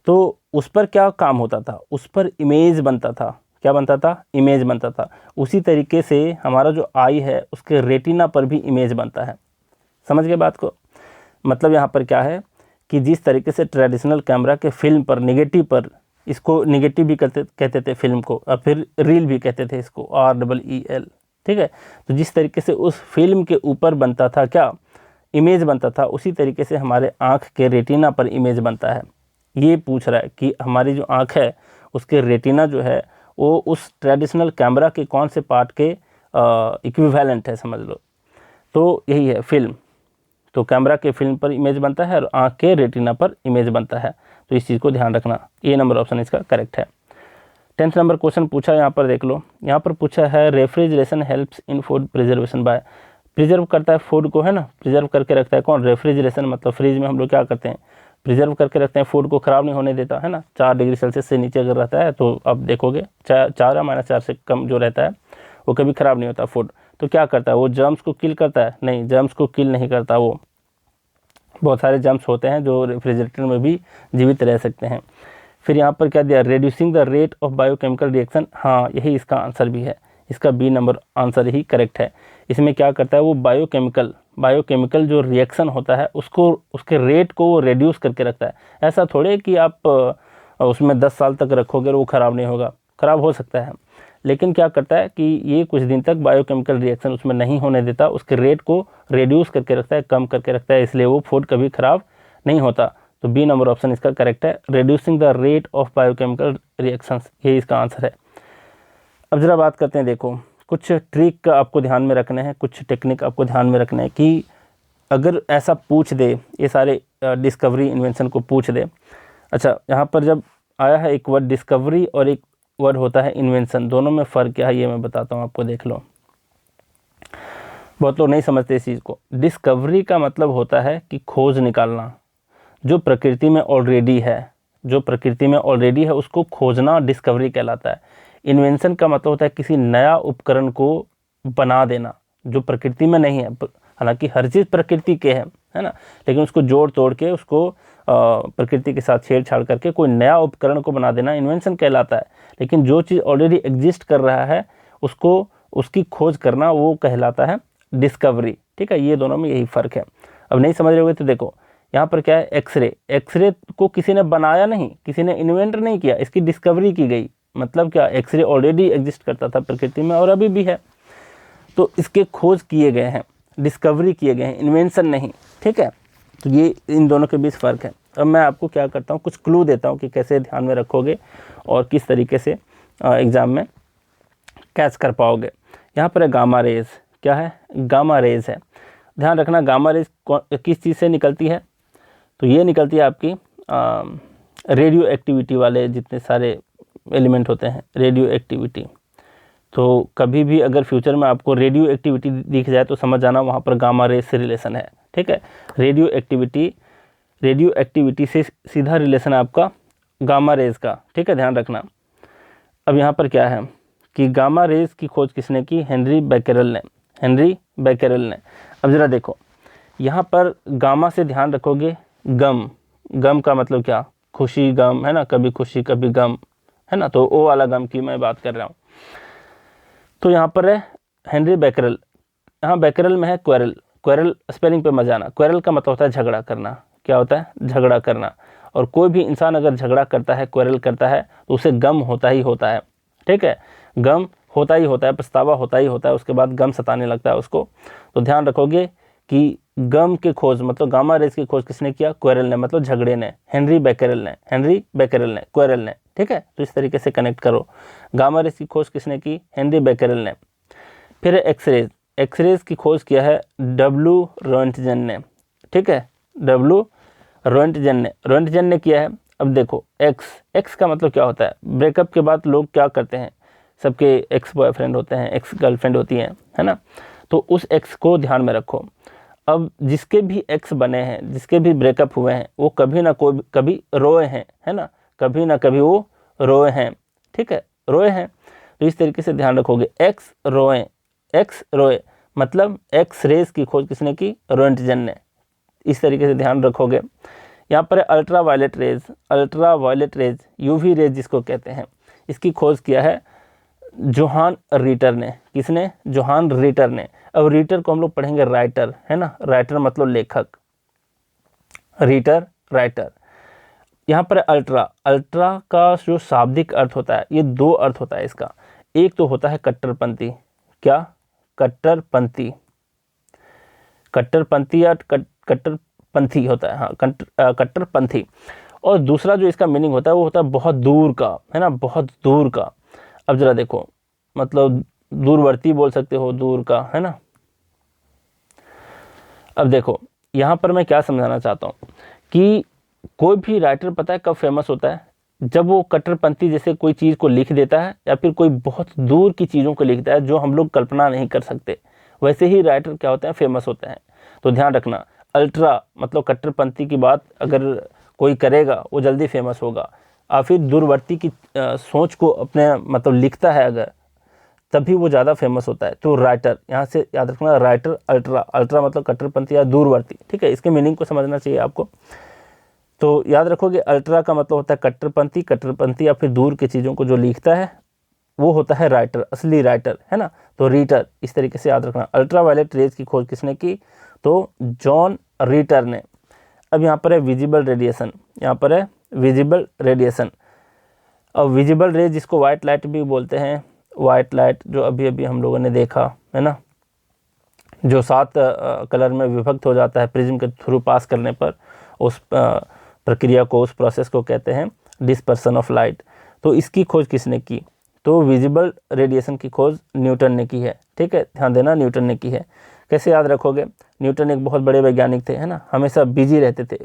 तो उस पर क्या काम होता था, उस पर इमेज बनता था। क्या बनता था? इमेज बनता था। उसी तरीके से हमारा जो आई है उसके रेटिना पर भी इमेज बनता है। समझ गए बात को? मतलब यहाँ पर क्या है कि जिस तरीके से ट्रेडिशनल कैमरा के फिल्म पर नेगेटिव पर, इसको नेगेटिव भी कहते थे फिल्म को, और फिर रील भी कहते थे इसको, REEL, ठीक है। तो जिस तरीके से उस फिल्म के ऊपर बनता था क्या, इमेज बनता था, उसी तरीके से हमारे आँख के रेटिना पर इमेज बनता है। ये पूछ रहा है कि हमारी जो आँख है उसके रेटिना जो है वो उस ट्रेडिशनल कैमरा के कौन से पार्ट के इक्विवेलेंट है, समझ लो। तो यही है फिल्म। तो कैमरा के फिल्म पर इमेज बनता है और आँख के रेटिना पर इमेज बनता है। तो इस चीज़ को ध्यान रखना। ए नंबर ऑप्शन इसका करेक्ट है। 10th नंबर क्वेश्चन पूछा, यहाँ पर देख लो, यहाँ पर पूछा है refrigeration helps in food preservation by. Preserve करता है फूड को, है ना, प्रिजर्व करके रखता है कौन? रेफ्रिजरेशन। मतलब फ्रिज में हम लोग क्या करते हैं, प्रिजर्व करके रखते हैं, फूड को ख़राब नहीं होने देता, है ना। 4 डिग्री सेल्सियस से नीचे अगर रहता है तो आप देखोगे 4 या -4 से कम जो रहता है वो कभी ख़राब नहीं होता फूड। तो क्या करता है वो? जर्म्स को किल करता है? नहीं, जर्म्स को किल नहीं करता वो। बहुत सारे जर्म्स होते हैं जो रेफ्रिजरेटर में भी जीवित रह सकते हैं। फिर यहाँ पर क्या दिया? Reducing the rate of biochemical reaction. हाँ, यही इसका आंसर भी है। इसका बी नंबर आंसर ही करेक्ट है। इसमें क्या करता है वो? बायोकेमिकल जो रिएक्शन होता है उसको, उसके रेट को वो रेड्यूस करके रखता है। ऐसा थोड़े कि आप उसमें 10 साल तक रखोगे और वो ख़राब नहीं होगा, ख़राब हो सकता है, लेकिन क्या करता है कि ये कुछ दिन तक बायोकेमिकल रिएक्शन उसमें नहीं होने देता, उसके रेट को रेड्यूस करके रखता है, कम करके रखता है, इसलिए वो फूड कभी ख़राब नहीं होता। तो बी नंबर ऑप्शन इसका करेक्ट है, reducing the rate of biochemical reactions, ये इसका आंसर है। अब ज़रा बात करते हैं, देखो कुछ ट्रिक का आपको ध्यान में रखने हैं, कुछ टेक्निक आपको ध्यान में रखने हैं कि अगर ऐसा पूछ दे, ये सारे डिस्कवरी इन्वेंशन को पूछ दे। अच्छा, यहाँ पर जब आया है एक वर्ड डिस्कवरी और एक वर्ड होता है इन्वेंशन, दोनों में फ़र्क क्या है ये मैं बताता हूँ आपको, देख लो। बहुत लोग नहीं समझते इस चीज़ को। डिस्कवरी का मतलब होता है कि खोज निकालना, जो प्रकृति में ऑलरेडी है, जो प्रकृति में ऑलरेडी है उसको खोजना डिस्कवरी कहलाता है। इन्वेंशन का मतलब होता है किसी नया उपकरण को बना देना जो प्रकृति में नहीं है। हालांकि हर चीज़ प्रकृति के है ना, लेकिन उसको जोड़ तोड़ के, उसको प्रकृति के साथ छेड़छाड़ करके कोई नया उपकरण को बना देना इन्वेंशन कहलाता है। लेकिन जो चीज़ ऑलरेडी एग्जिस्ट कर रहा है उसको, उसकी खोज करना, वो कहलाता है डिस्कवरी। ठीक है, ये दोनों में यही फ़र्क है। अब नहीं समझ रहे होगे तो देखो, यहाँ पर क्या है? एक्सरे। एक्सरे को किसी ने बनाया नहीं, किसी ने इन्वेंट नहीं किया, इसकी डिस्कवरी की गई। मतलब क्या? एक्सरे ऑलरेडी एग्जिस्ट करता था प्रकृति में और अभी भी है, तो इसके खोज किए गए हैं, डिस्कवरी किए गए हैं, इन्वेंशन नहीं। ठीक है, तो ये इन दोनों के बीच फ़र्क है। अब मैं आपको क्या करता हूँ, कुछ क्लू देता हूँ कि कैसे ध्यान में रखोगे और किस तरीके से एग्ज़ाम में कैच कर पाओगे। यहाँ पर है गामा रेज। क्या है? गामा रेज है। ध्यान रखना, गामा रेज किस चीज़ से निकलती है? तो ये निकलती है आपकी रेडियो एक्टिविटी वाले जितने सारे एलिमेंट होते हैं, रेडियो एक्टिविटी। तो कभी भी अगर फ्यूचर में आपको रेडियो एक्टिविटी दिख जाए तो समझ जाना वहाँ पर गामा रेज से रिलेशन है। ठीक है, रेडियो एक्टिविटी से सीधा रिलेशन है आपका गामा रेज का। ठीक है, ध्यान रखना। अब यहाँ पर क्या है कि गामा रेज की खोज किसने की? हेनरी बेकेरेल ने। अब ज़रा देखो, यहाँ पर गामा से ध्यान रखोगे, गम का मतलब क्या? खुशी, गम, है ना, कभी खुशी कभी गम, है ना, तो वो वाला गम की मैं बात कर रहा हूँ। तो यहाँ पर है हेनरी बेकेरेल। यहाँ बेकेरेल में है क्वेरल स्पेलिंग पे मजा आना। क्वेरल का मतलब होता है झगड़ा करना। क्या होता है? झगड़ा करना। और कोई भी इंसान अगर झगड़ा करता है, क्वेरल करता है, तो उसे गम होता ही होता है। ठीक है, गम होता ही होता है, पछतावा होता ही होता है, उसके बाद गम सताने लगता है उसको। तो ध्यान रखोगे कि गम की खोज, मतलब गामा रेज की खोज किसने किया? क्वेरल ने, मतलब झगड़े ने, हेनरी बेकेरेल ने, क्वेरल ने। ठीक है, तो इस तरीके से कनेक्ट करो। गामा रेज की खोज किसने की? हेनरी बेकेरेल ने। फिर एक्सरेज की खोज किया है W रोंटगेन ने। ठीक है, W रोएंटजन ने किया है। अब देखो एक्स का मतलब क्या होता है, ब्रेकअप के बाद लोग क्या करते हैं, सबके एक्स बॉयफ्रेंड होते हैं, एक्स गर्लफ्रेंड होती हैं, है ना। तो उस एक्स को ध्यान में रखो। अब जिसके भी एक्स बने हैं, जिसके भी ब्रेकअप हुए हैं, वो कभी ना कभी रोए हैं, है ना, कभी ना कभी वो रोए हैं, ठीक है, रोए हैं। तो इस तरीके से ध्यान रखोगे, एक्स रोए मतलब एक्स रेज की खोज किसने की, रोएंटजन ने। इस तरीके से ध्यान रखोगे। यहाँ पर ultraviolet rays UV rays जिसको कहते हैं, इसकी खोज किया है जोहान रीटर ने। किसने, जोहान रीटर ने। अब रीटर को हम लोग पढ़ेंगे राइटर, है ना, राइटर मतलब लेखक, रीटर राइटर। यहाँ पर अल्ट्रा का जो शाब्दिक अर्थ होता है, ये दो अर्थ होता है इसका। एक तो होता है कट्टरपंथी, क्या, कट्टरपंथी या कट्टरपंथी होता है, हाँ, कट्टरपंथी। और दूसरा जो इसका मीनिंग होता है वो होता है बहुत दूर का, है ना, बहुत दूर का। अब जरा देखो, मतलब दूरवर्ती बोल सकते हो, दूर का, है ना। अब देखो यहाँ पर मैं क्या समझाना चाहता हूँ कि कोई भी राइटर पता है कब फेमस होता है, जब वो कट्टरपंथी जैसे कोई चीज़ को लिख देता है, या फिर कोई बहुत दूर की चीज़ों को लिखता है जो हम लोग कल्पना नहीं कर सकते, वैसे ही राइटर क्या होते हैं, फेमस होते हैं। तो ध्यान रखना, अल्ट्रा मतलब कट्टरपंथी की बात अगर कोई करेगा वो जल्दी फेमस होगा, और फिर दूरवर्ती की सोच को अपने मतलब लिखता है अगर, तभी वो ज़्यादा फेमस होता है। तो राइटर, यहाँ से याद रखना, राइटर अल्ट्रा मतलब कट्टरपंथी या दूरवर्ती, ठीक है, इसके मीनिंग को समझना चाहिए आपको। तो याद रखोगे, अल्ट्रा का मतलब होता है कट्टरपंथी या फिर दूर की चीज़ों को जो लिखता है वो होता है राइटर, असली राइटर, है ना। तो रीटर, इस तरीके से याद रखना। अल्ट्रा वायलेट रेज की खोज किसने की, तो जॉन रीटर ने। अब यहाँ पर है विजिबल रेडिएशन, यहाँ पर है विजिबल रेडिएशन। अब विजिबल रेज जिसको वाइट लाइट भी बोलते हैं, वाइट लाइट जो अभी अभी हम लोगों ने देखा है ना, जो 7 कलर में विभक्त हो जाता है प्रिज्म के थ्रू पास करने पर, उस प्रक्रिया को, उस प्रोसेस को कहते हैं डिस्पर्सन ऑफ लाइट। तो इसकी खोज किसने की, तो विजिबल रेडिएशन की खोज न्यूटन ने की है, ठीक है, ध्यान देना, न्यूटन ने की है। कैसे याद रखोगे, न्यूटन एक बहुत बड़े वैज्ञानिक थे, है ना, हमेशा बिजी रहते थे,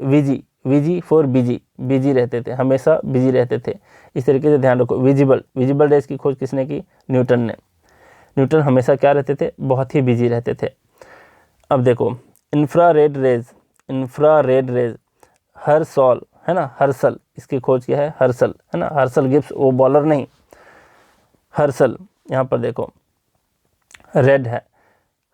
विजी फॉर बिजी रहते थे, हमेशा बिजी रहते थे। इस तरीके से ध्यान रखो, विजिबल रेज की खोज किसने की, न्यूटन ने। न्यूटन हमेशा क्या रहते थे, बहुत ही बिजी रहते थे। अब देखो इंफ्रारेड रेज हर्सल, है ना, हर्सल, इसकी खोज किया है हर्सल, है ना, हर्सल गिब्स, वो बॉलर नहीं, हर्सल। यहाँ पर देखो रेड है,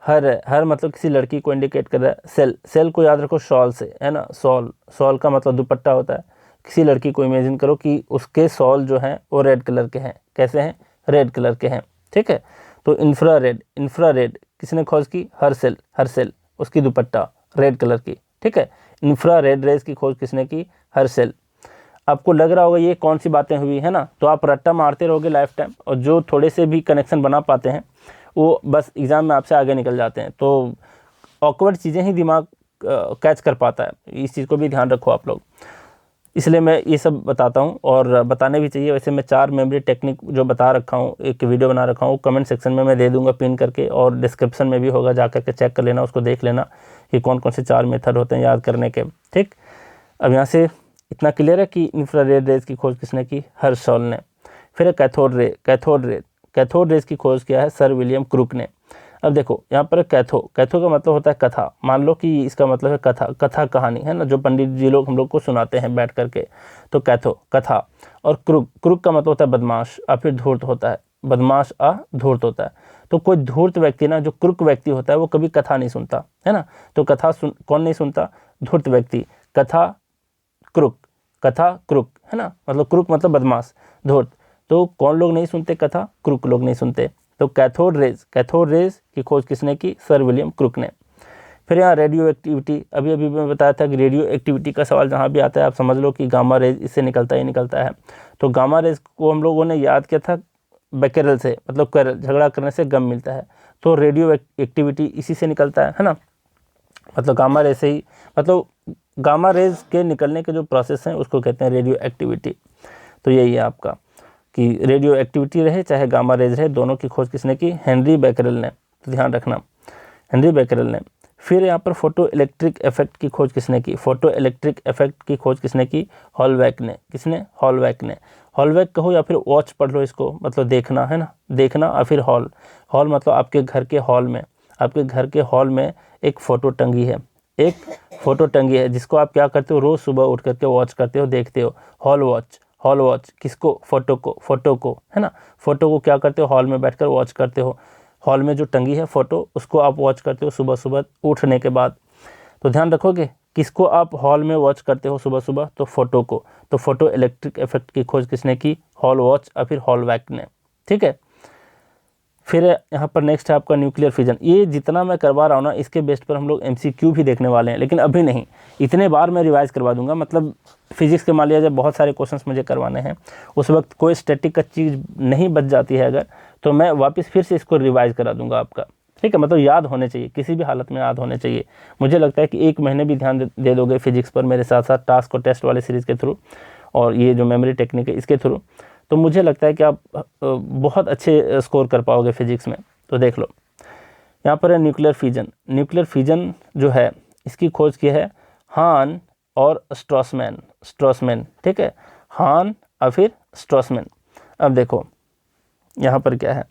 हर मतलब किसी लड़की को इंडिकेट कर रहा है। सेल को याद रखो शॉल से, है ना, सॉल का मतलब दुपट्टा होता है। किसी लड़की को इमेजिन करो कि उसके सॉल जो हैं वो रेड कलर के हैं, कैसे हैं, रेड कलर के हैं, ठीक है। तो इंफ्रारेड किसने खोज की, हर्सेल, उसकी दुपट्टा रेड कलर की, ठीक है। इंफ्रारेड रेज की खोज किसने की, हर्सेल। आपको लग रहा होगा ये कौन सी बातें हुई, है ना, तो आप रट्टा मारते रहोगे लाइफ टाइम, और जो थोड़े से भी कनेक्शन बना पाते हैं वो बस एग्ज़ाम में आपसे आगे निकल जाते हैं। तो ऑकवर्ड चीज़ें ही दिमाग कैच कर पाता है, इस चीज़ को भी ध्यान रखो आप लोग। इसलिए मैं ये सब बताता हूँ, और बताने भी चाहिए। वैसे मैं 4 मेमोरी टेक्निक जो बता रखा हूँ, एक वीडियो बना रखा हूँ, कमेंट सेक्शन में मैं दे दूंगा पिन करके, और डिस्क्रिप्शन में भी होगा, जा करके चेक कर लेना, उसको देख लेना कि कौन कौन से 4 मेथड होते हैं याद करने के, ठीक। अब यहाँ से इतना क्लियर है कि इंफ्रारेड रेज की खोज किसने की, हर्शल ने। फिर कैथोड रेज की खोज किया है सर विलियम क्रूक ने। अब देखो यहाँ पर कैथो का मतलब होता है कथा। मान लो कि इसका मतलब है कथा कहानी, है ना, जो पंडित जी लोग हम लोग को सुनाते हैं बैठ करके। तो कैथो कथा, और क्रूक का मतलब होता है बदमाश, और फिर धूर्त होता है, बदमाश धूर्त होता है। तो कोई धूर्त व्यक्ति ना, जो क्रूक व्यक्ति होता है, वो कभी कथा नहीं सुनता, है ना। तो कथा कौन नहीं सुनता, धूर्त व्यक्ति। कथा क्रूक, है ना, मतलब क्रूक मतलब बदमाश, धूर्त। तो कौन लोग नहीं सुनते कथा, क्रूक लोग नहीं सुनते। तो कैथोड रेज की खोज किसने की, सर विलियम क्रूक ने। फिर यहाँ रेडियो एक्टिविटी, अभी मैं बताया था कि रेडियो एक्टिविटी का सवाल जहाँ भी आता है आप समझ लो कि गामा रेज इससे निकलता है। तो गामा रेज को हम लोगों ने याद किया था बैकेरल से, मतलब कैरल, झगड़ा करने से गम मिलता है। तो रेडियो एक्टिविटी इसी से निकलता है ना, मतलब गामा रेज से ही, मतलब गामा रेज के निकलने के जो प्रोसेस हैं उसको कहते हैं रेडियो एक्टिविटी। तो यही है आपका कि रेडियो एक्टिविटी रहे चाहे गामा रेज रहे, दोनों की खोज किसने की, हेनरी बैकेरल ने। तो ध्यान रखना, हेनरी बैकेरल ने। फिर यहाँ पर फोटो इलेक्ट्रिक इफेक्ट की खोज किसने की? फोटो इलेक्ट्रिक इफेक्ट की खोज किसने की? हॉलबैक ने। किसने? हॉलबैक ने। हॉलबैक कहो या फिर वॉच पढ़ लो इसको, मतलब देखना है ना, देखना और फिर हॉल। हॉल मतलब आपके घर के हॉल में, आपके घर के हॉल में एक फ़ोटो टंगी है, एक फ़ोटो टंगी है जिसको आप क्या करते हो, रोज़ सुबह उठ करके वॉच करते हो, देखते हो। हॉल वॉच, हॉल वॉच किसको? फ़ोटो को, फ़ोटो को, है ना। फ़ोटो को क्या करते हो? हॉल में बैठकर वॉच करते हो। हॉल में जो टंगी है फ़ोटो, उसको आप वॉच करते हो सुबह सुबह उठने के बाद। तो ध्यान रखोगे किसको आप हॉल में वॉच करते हो सुबह सुबह? तो फ़ोटो को। तो फोटो इलेक्ट्रिक इफेक्ट की खोज किसने की? हॉल वॉच और फिर हॉलबैक ने। ठीक है। फिर यहाँ पर नेक्स्ट है आपका न्यूक्लियर फिजन। ये जितना मैं करवा रहा हूँ ना, इसके बेस्ट पर हम लोग MCQ भी देखने वाले हैं, लेकिन अभी नहीं, इतने बार मैं रिवाइज करवा दूंगा। मतलब फिजिक्स के मान लिया जब बहुत सारे क्वेश्चंस मुझे करवाने हैं, उस वक्त कोई स्टैटिक का चीज़ नहीं बच जाती है अगर, तो मैं वापस फिर से इसको रिवाइज करा दूंगा आपका। ठीक है, मतलब याद होने चाहिए, किसी भी हालत में याद होने चाहिए। मुझे लगता है कि 1 महीने भी ध्यान दे दोगे फिजिक्स पर मेरे साथ साथ टास्क और टेस्ट वाले सीरीज़ के थ्रू, और ये जो मेमोरी टेक्निक है इसके थ्रू, तो मुझे लगता है कि आप बहुत अच्छे स्कोर कर पाओगे फिजिक्स में। तो देख लो, यहाँ पर है न्यूक्लियर फिजन। न्यूक्लियर फिजन जो है इसकी खोज की है हान और स्ट्रॉसमैन। स्ट्रॉसमैन, ठीक है, हान और फिर स्ट्रॉसमैन। अब देखो यहाँ पर क्या है,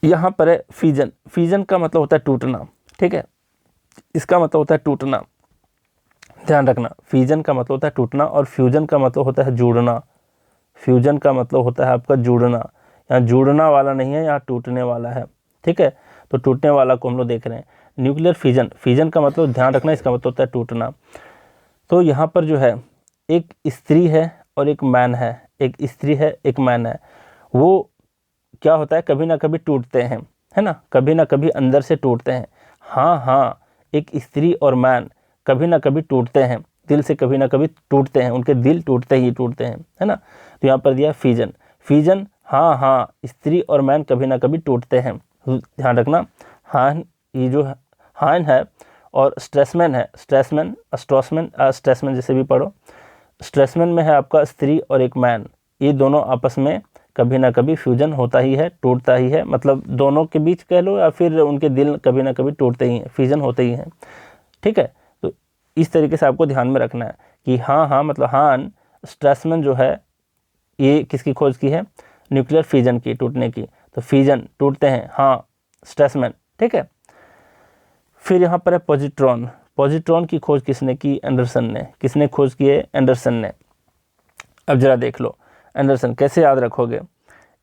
यहाँ पर है फिजन। फिजन का मतलब होता है टूटना, ठीक है, इसका मतलब होता है टूटना, ध्यान रखना। फिजन का मतलब होता है टूटना और फ्यूजन का मतलब होता है जुड़ना। फ्यूजन का मतलब होता है आपका जुड़ना। यहाँ जुड़ना वाला नहीं है, यहाँ टूटने वाला है। ठीक है, तो टूटने वाला को हम लोग देख रहे हैं। न्यूक्लियर फिजन, फिजन का मतलब ध्यान रखना, इसका मतलब होता है टूटना। तो यहाँ पर जो है एक स्त्री है और एक मैन है, एक स्त्री है एक मैन है। वो क्या होता है, कभी ना कभी टूटते हैं, है ना, कभी ना कभी अंदर से टूटते हैं। हाँ हाँ, एक स्त्री और मैन कभी ना कभी टूटते हैं, दिल से कभी ना कभी टूटते हैं, उनके दिल टूटते ही टूटते हैं, है ना। तो यहाँ पर दिया फिजन। फिजन, हाँ हाँ, स्त्री और मैन कभी ना कभी टूटते हैं, ध्यान रखना। हान, ये जो हान है और स्ट्रेसमैन है, स्ट्रेसमैन, स्ट्रॉसमैन, स्ट्रेसमैन जैसे भी पढ़ो। स्ट्रेसमैन में है आपका स्त्री और एक मैन, ये दोनों आपस में कभी ना कभी फ्यूजन होता ही है, टूटता ही है, मतलब दोनों के बीच कह लो या फिर उनके दिल कभी ना कभी टूटते ही हैं, फ्यूजन होते ही हैं। ठीक है, तो इस तरीके से आपको ध्यान में रखना है कि हाँ हाँ, मतलब हान स्ट्रेसमैन जो है ये किसकी खोज की है? न्यूक्लियर फिजन की, टूटने की। तो फिजन, टूटते हैं, हाँ, स्ट्रेसमैन। ठीक है, फिर यहाँ पर है पॉजिट्रॉन। पॉजिट्रॉन की खोज किसने की? एंडरसन ने। किसने खोज की है? एंडरसन ने। अब जरा देख लो एंडरसन कैसे याद रखोगे।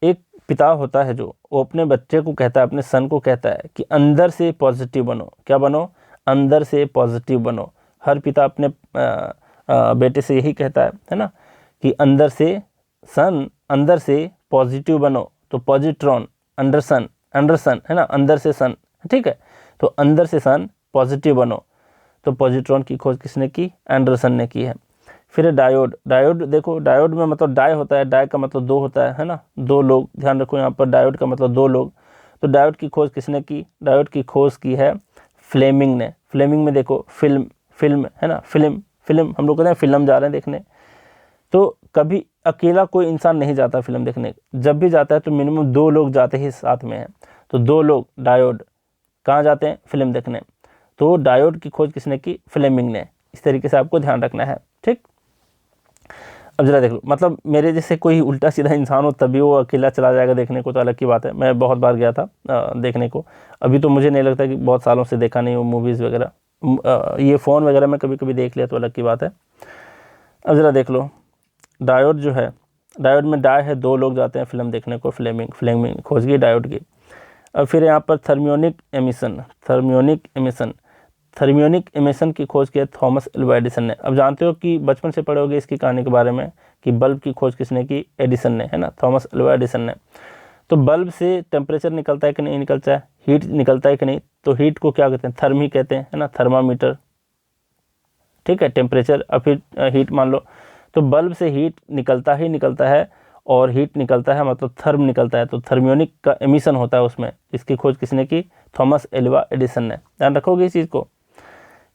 एक पिता होता है जो वो अपने बच्चे को कहता है, अपने सन को कहता है कि अंदर से पॉजिटिव बनो। क्या बनो? अंदर से पॉजिटिव बनो। हर पिता अपने बेटे से यही कहता है ना, कि अंदर से सन, अंदर से पॉजिटिव बनो। तो पॉजिट्रॉन, एंडरसन, एंडरसन, है ना, अंदर से सन। ठीक है, तो अंदर से सन, पॉजिटिव बनो। तो पॉजिट्रॉन की खोज किसने की? एंडरसन ने की है। फिर डायोड। डायोड देखो, डायोड में मतलब डाई होता है, डाई का मतलब दो होता है ना, दो लोग, ध्यान रखो यहाँ पर डायोड का मतलब दो लोग। तो डायोड की खोज किसने की? डायोड की खोज की है फ्लेमिंग ने। फ्लेमिंग में देखो फिल्म, फिल्म है ना, फिल्म, फिल्म हम लोग कहते हैं फिल्म जा रहे हैं देखने, तो कभी अकेला कोई इंसान नहीं जाता फिल्म देखने, जब भी जाता है तो मिनिमम 2 लोग जाते ही साथ में हैं। तो 2 लोग डायोड कहाँ जाते हैं? फिल्म देखने। तो डायोड की खोज किसने की? फ्लेमिंग ने। इस तरीके से आपको ध्यान रखना है। ठीक, अब जरा देख लो, मतलब मेरे जैसे कोई उल्टा सीधा इंसान हो तभी वो अकेला चला जाएगा देखने को, तो अलग की बात है। मैं बहुत बार गया था देखने को, अभी तो मुझे नहीं लगता कि बहुत सालों से देखा नहीं हो मूवीज़ वगैरह। ये फ़ोन वगैरह में कभी कभी देख लिया तो अलग की बात है। अब जरा देख लो, डायोड जो है, डायोड में डाई है, 2 लोग जाते हैं फिल्म देखने को, फ्लेमिंग, फ्लेमिंग खोज की डायोड की। अब फिर यहाँ पर thermionic emission. Thermionic emission, thermionic emission की खोज की है थॉमस एल्वा एडिसन ने। अब जानते हो कि बचपन से पढ़े होगे इसकी कहानी के बारे में कि बल्ब की खोज किसने की? एडिसन ने, है ना, थॉमस एल्वा एडिसन ने। तो बल्ब से टेम्परेचर निकलता है कि नहीं निकलता है, हीट निकलता है कि नहीं? तो हीट को क्या कहते हैं? थर्म ही कहते हैं, है ना, थर्मामीटर। ठीक है, टेम्परेचर और फिर हीट मान लो। तो बल्ब से हीट निकलता ही निकलता है, और हीट निकलता है मतलब थर्म निकलता है, तो थर्मियोनिक का एमिशन होता है उसमें। इसकी खोज किसने की? थॉमस एल्वा एडिसन ने। ध्यान रखोगे इस चीज़ को।